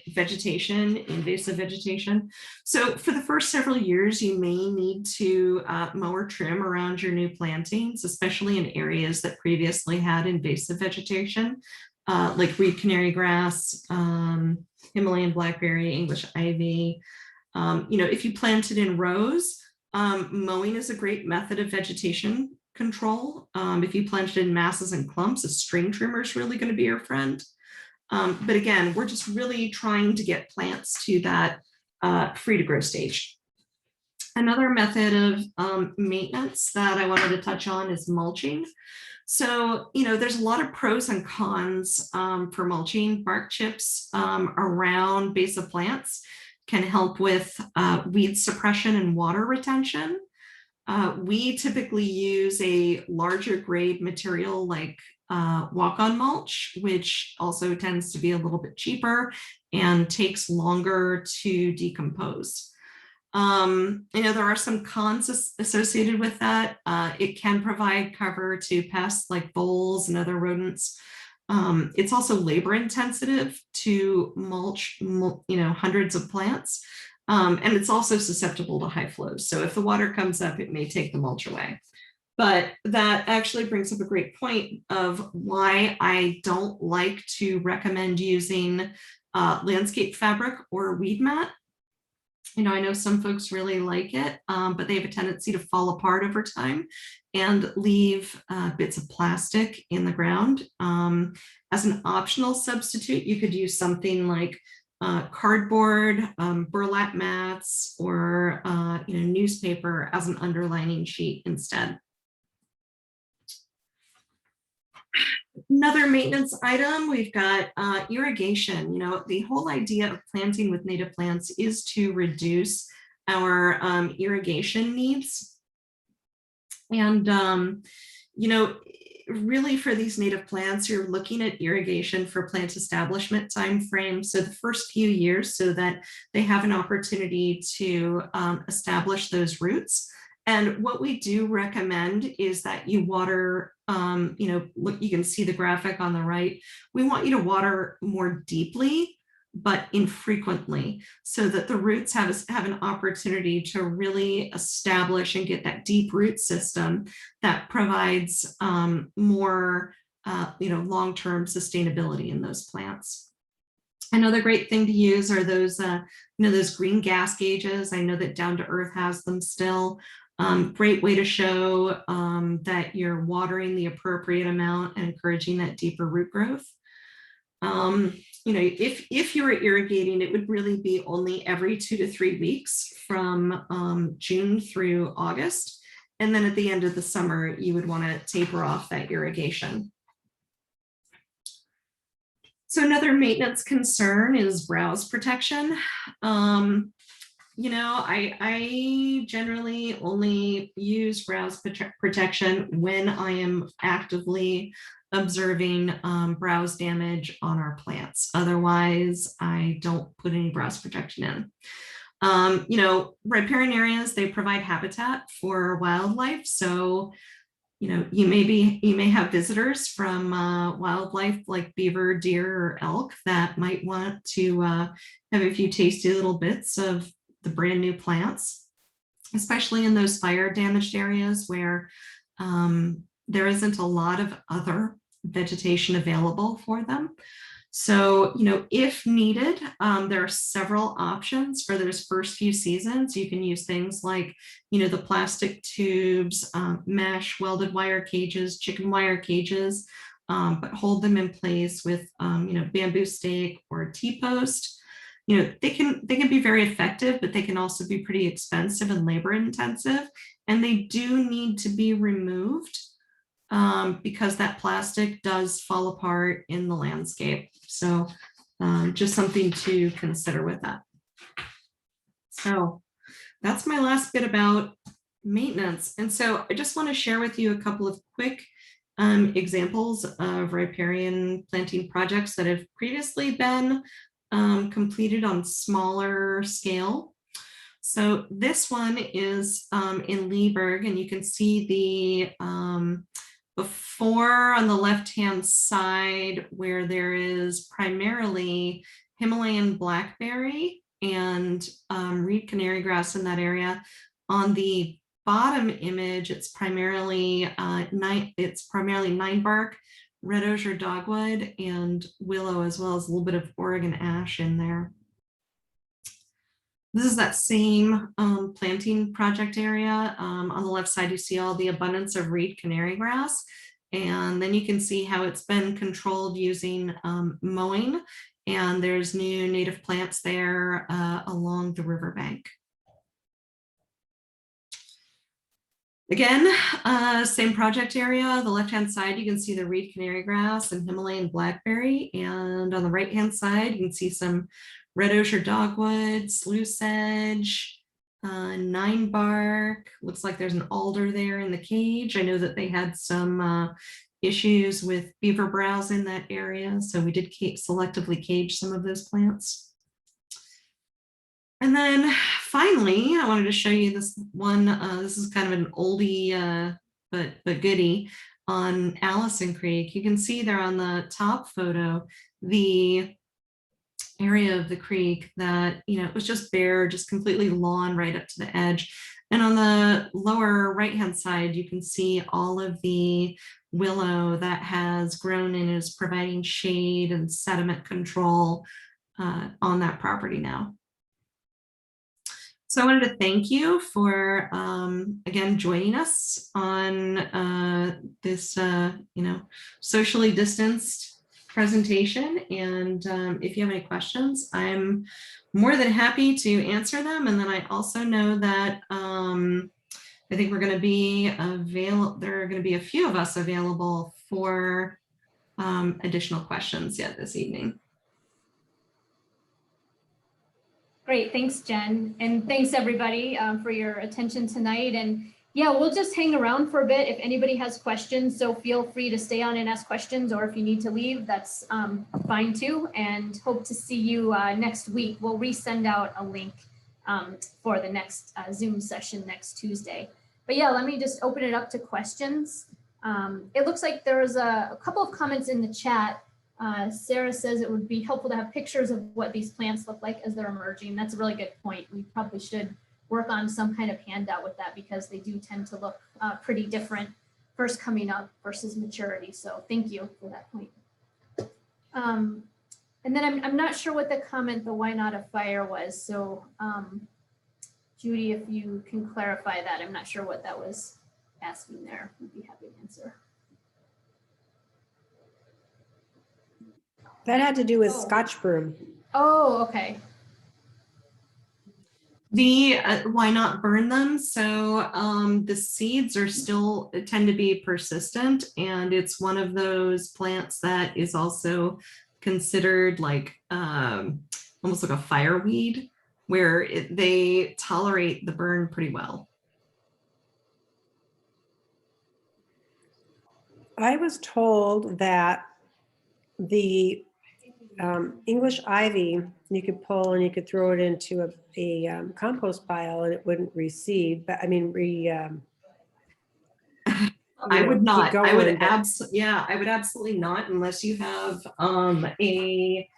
vegetation, invasive vegetation. So for the first several years, you may need to mow or trim around your new plantings, especially in areas that previously had invasive vegetation. Like reed canary grass, Himalayan blackberry, English ivy. You know, if you plant it in rows, mowing is a great method of vegetation control. If you plant it in masses and clumps, a string trimmer is really going to be your friend. But again, we're just really trying to get plants to that free to grow stage. Another method of maintenance that I wanted to touch on is mulching. So, you know, there's a lot of pros and cons for mulching. Bark chips around base of plants can help with weed suppression and water retention. We typically use a larger grade material like walk-on mulch, which also tends to be a little bit cheaper and takes longer to decompose. You know, there are some cons associated with that. It can provide cover to pests like voles and other rodents. It's also labor intensive to mulch, you know, hundreds of plants. And it's also susceptible to high flows. So if the water comes up, it may take the mulch away. But that actually brings up a great point of why I don't like to recommend using landscape fabric or weed mat. You know, I know some folks really like it, but they have a tendency to fall apart over time and leave bits of plastic in the ground. As an optional substitute, you could use something like cardboard, burlap mats, or you know, newspaper as an underlining sheet instead. Another maintenance item, we've got irrigation. You know, the whole idea of planting with native plants is to reduce our irrigation needs. And, you know, really for these native plants, you're looking at irrigation for plant establishment time frame. So the first few years, so that they have an opportunity to establish those roots. And what we do recommend is that you water, you know, look, you can see the graphic on the right. We want you to water more deeply, but infrequently, so that the roots have an opportunity to really establish and get that deep root system that provides more, you know, long-term sustainability in those plants. Another great thing to use are those, you know, those green gas gauges. I know that Down to Earth has them still. Great way to show that you're watering the appropriate amount and encouraging that deeper root growth. You know, if you were irrigating, it would really be only every 2 to 3 weeks from June through August. And then at the end of the summer, you would want to taper off that irrigation. So another maintenance concern is browse protection. I generally only use browse protection when I am actively observing browse damage on our plants. Otherwise, I don't put any browse protection in. Riparian areas, they provide habitat for wildlife. So, you may have visitors from wildlife like beaver, deer, or elk that might want to have a few tasty little bits of the brand new plants, especially in those fire damaged areas where there isn't a lot of other vegetation available for them. So, if needed, there are several options for those first few seasons. You can use things like, the plastic tubes, mesh, welded wire cages, chicken wire cages, but hold them in place with, bamboo stake or a T-post. They can be very effective, but they can also be pretty expensive and labor intensive, and they do need to be removed because that plastic does fall apart in the landscape. So just something to consider with that. So that's my last bit about maintenance. And so I just want to share with you a couple of quick examples of riparian planting projects that have previously been completed on smaller scale. So this one is in Leeburg, and you can see the before on the left-hand side where there is primarily Himalayan Blackberry and reed canary grass in that area. On the bottom image, it's primarily nine bark, red osier dogwood, and willow, as well as a little bit of Oregon ash in there. This is that same planting project area. On the left side, you see all the abundance of reed canary grass. And then you can see how it's been controlled using mowing. And there's new native plants there along the riverbank. Again, same project area. The left-hand side, you can see the reed canary grass and Himalayan blackberry. And on the right-hand side, you can see some red osier dogwood, sluice sedge, nine bark. Looks like there's an alder there in the cage. I know that they had some issues with beaver browse in that area, so we did selectively cage some of those plants. And then finally, I wanted to show you this one. This is kind of an oldie, but goodie on Allison Creek. You can see there on the top photo, the area of the creek that, it was just bare, just completely lawn right up to the edge. And on the lower right-hand side, you can see all of the willow that has grown and is providing shade and sediment control on that property now. So I wanted to thank you for, again, joining us on this, socially distanced presentation. And if you have any questions, I'm more than happy to answer them. And then I also know that I think we're going to be available. There are going to be a few of us available for additional questions yet this evening.
Great, thanks, Jen. And thanks everybody for your attention tonight. And yeah, we'll just hang around for a bit if anybody has questions. So feel free to stay on and ask questions, or if you need to leave, that's fine too. And hope to see you next week. We'll resend out a link for the next Zoom session next Tuesday. But yeah, let me just open it up to questions. It looks like there's a couple of comments in the chat. Sarah says it would be helpful to have pictures of what these plants look like as they're emerging. That's a really good point. We probably should work on some kind of handout with that, because they do tend to look pretty different first coming up versus maturity. So thank you for that point. And then I'm not sure what the comment, the why not a fire was. So Judy, if you can clarify that, I'm not sure what that was asking there. We'd be happy to answer.
That had to do with Scotch Broom.
Oh, okay.
The why not burn them? So the seeds are still tend to be persistent, and it's one of those plants that is also considered like almost like a fireweed. where they tolerate the burn pretty well.
I was told that the English ivy, you could pull and you could throw it into a compost pile and it wouldn't reseed, but I mean,
I would not. I would
yeah.
I would absolutely not, unless you have a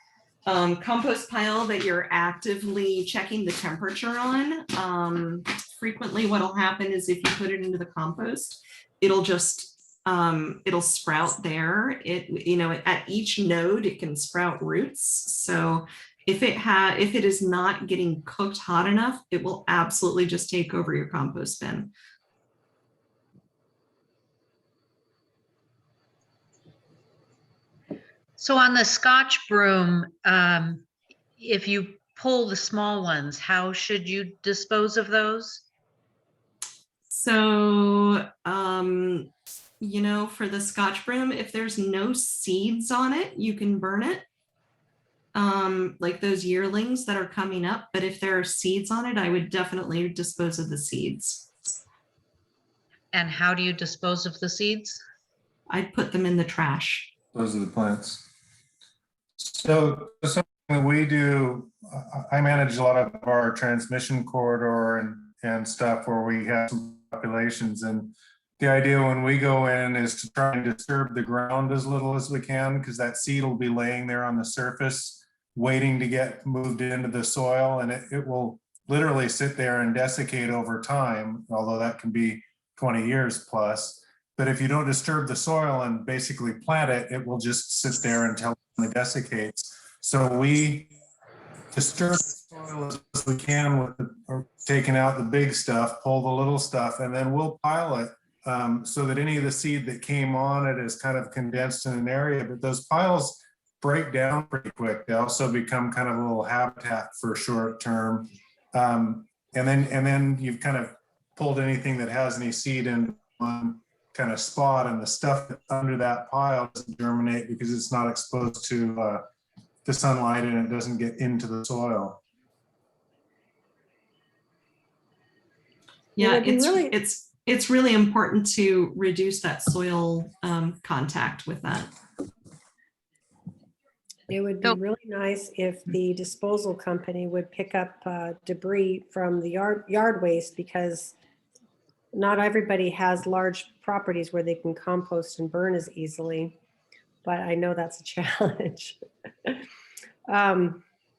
compost pile that you're actively checking the temperature on. Frequently what'll happen is if you put it into the compost, it'll just it'll sprout there. At each node it can sprout roots. So if it is not getting cooked hot enough, it will absolutely just take over your compost bin.
So on the Scotch broom, if you pull the small ones, how should you dispose of those?
So, for the Scotch broom, if there's no seeds on it, you can burn it. Like those yearlings that are coming up. But if there are seeds on it, I would definitely dispose of the seeds.
And how do you dispose of the seeds?
I'd put them in the trash.
Those are the plants. So something that we do, I manage a lot of our transmission corridor and stuff where we have some populations. And the idea when we go in is to try and disturb the ground as little as we can, because that seed will be laying there on the surface, waiting to get moved into the soil. And it will literally sit there and desiccate over time, although that can be 20 years plus. But if you don't disturb the soil and basically plant it, it will just sit there until it desiccates. So we disturb the soil as we can with taking out the big stuff, pull the little stuff, and then we'll pile it so that any of the seed that came on it is kind of condensed in an area. But those piles break down pretty quick. They also become kind of a little habitat for short term. And then you've kind of pulled anything that has any seed in one kind of spot, and the stuff that's under that pile doesn't germinate because it's not exposed to the sunlight and it doesn't get into the soil.
Yeah,
It would
it's really important to reduce that soil contact with that.
It would be really nice if the disposal company would pick up debris from the yard waste, because not everybody has large properties where they can compost and burn as easily, but I know that's a challenge. I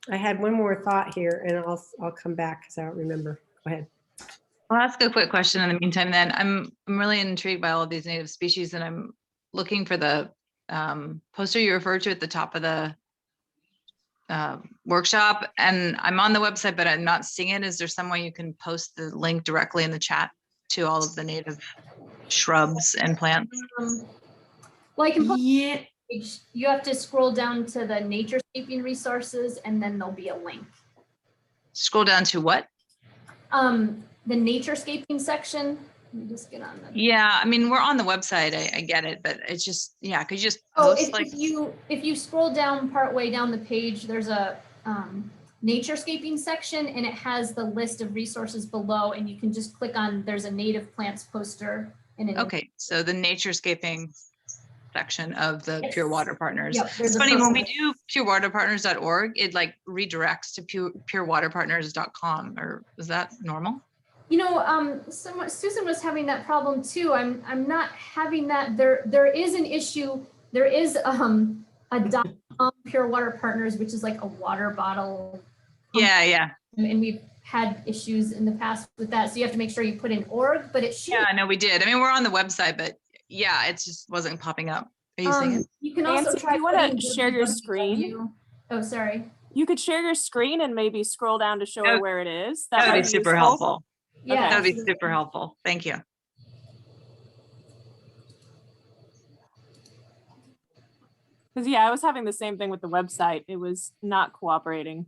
had one more thought here and I'll come back because I don't remember. Go ahead.
I'll ask a quick question in the meantime then. I'm really intrigued by all of these native species, and I'm looking for the poster you referred to at the top of the workshop, and I'm on the website, but I'm not seeing it. Is there some way you can post the link directly in the chat to all of the native shrubs and plants?
Well, I can post
Yeah.
you have to scroll down to the Naturescaping resources, and then there'll be a link.
Scroll down to what?
The Naturescaping section. Let me just get on that.
Yeah, I mean, we're on the website. I get it, but it's just, yeah, could you just
Oh,
post
if you scroll down part way down the page, there's a Naturescaping section, and it has the list of resources below, and you can just click on, there's a native plants poster.
Okay, so the Naturescaping section of the
Yes.
Pure Water Partners.
Yep, there's
It's
a
funny, when we
first
do purewaterpartners.org, it like redirects to purewaterpartners.com, or is that normal?
You know, Susan was having that problem too. I'm not having that. There is an issue. There is a Pure Water Partners, which is like a water bottle.
Yeah.
And we've had issues in the past with that. So you have to make sure you put in org, but it should.
Yeah, no, we did. I mean, we're on the website, but yeah, it just wasn't popping up. Are you seeing it?
You can also
Nancy,
try.
if you want
putting
to share your
www.
screen,
Oh, sorry.
you could share your screen and maybe scroll down to show her where it is.
That would
might
be super
useful.
helpful.
Yeah,
That would be super helpful. Thank you.
Because yeah, I was having the same thing with the website. It was not cooperating.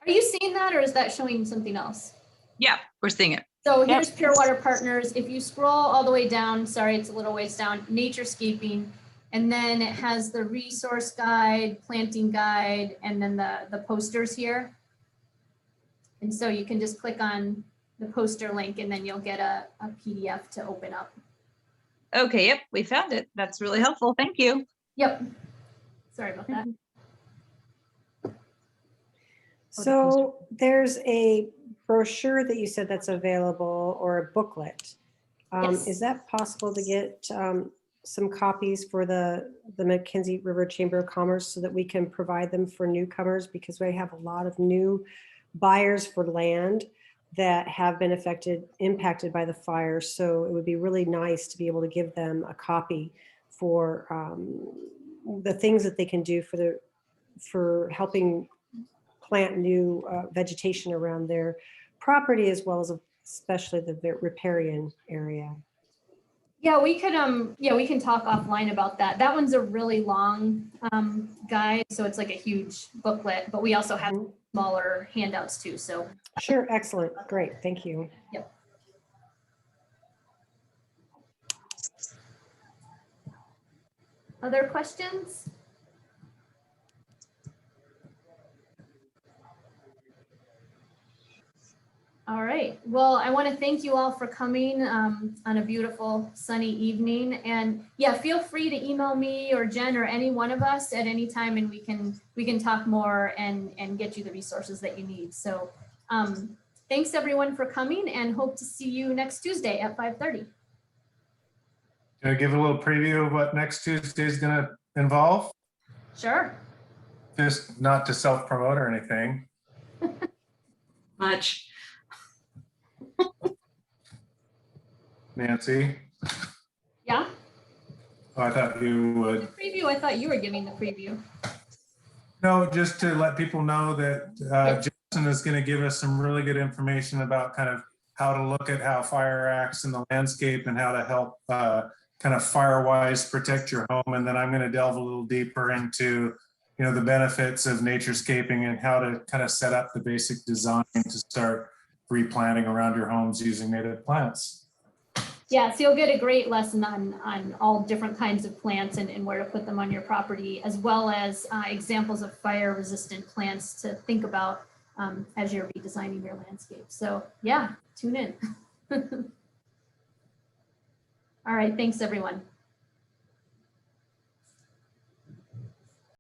Are you seeing that, or is that showing something else?
Yeah, we're seeing it.
So here's Pure Water Partners. If you scroll all the way down, sorry, it's a little ways down, Naturescaping, and then it has the resource guide, planting guide, and then the posters here. And so you can just click on the poster link and then you'll get a PDF to open up.
Okay, yep, we found it. That's really helpful. Thank you.
Yep. Sorry about that.
So there's a brochure that you said that's available, or a booklet.
Yes.
Is that possible to get some copies for the McKenzie River Chamber of Commerce so that we can provide them for newcomers? Because we have a lot of new buyers for land that have been impacted by the fire. So it would be really nice to be able to give them a copy for the things that they can do for helping plant new vegetation around their property, as well as especially the riparian area.
Yeah, we can talk offline about that. That one's a really long guide, so it's like a huge booklet, but we also have smaller handouts too, so.
Sure, excellent, great, thank you.
Yep. Other questions? All right. Well, I want to thank you all for coming on a beautiful sunny evening. And yeah, feel free to email me or Jen or any one of us at any time, and we can talk more and get you the resources that you need. So thanks everyone for coming, and hope to see you next Tuesday at 5:30.
Can I give a little preview of what next Tuesday is going to involve?
Sure.
Just not to self-promote or anything.
Much.
Nancy?
Yeah.
Oh, I thought you would.
The preview, I thought you were giving the preview.
No, just to let people know that Jason is going to give us some really good information about kind of how to look at how fire acts in the landscape and how to help kind of fire-wise protect your home. And then I'm going to delve a little deeper into, you know, the benefits of naturescaping and how to kind of set up the basic design to start replanting around your homes using native plants.
Yeah, so you'll get a great lesson on all different kinds of plants and where to put them on your property, as well as examples of fire-resistant plants to think about as you're redesigning your landscape. So yeah, tune in. All right, thanks everyone.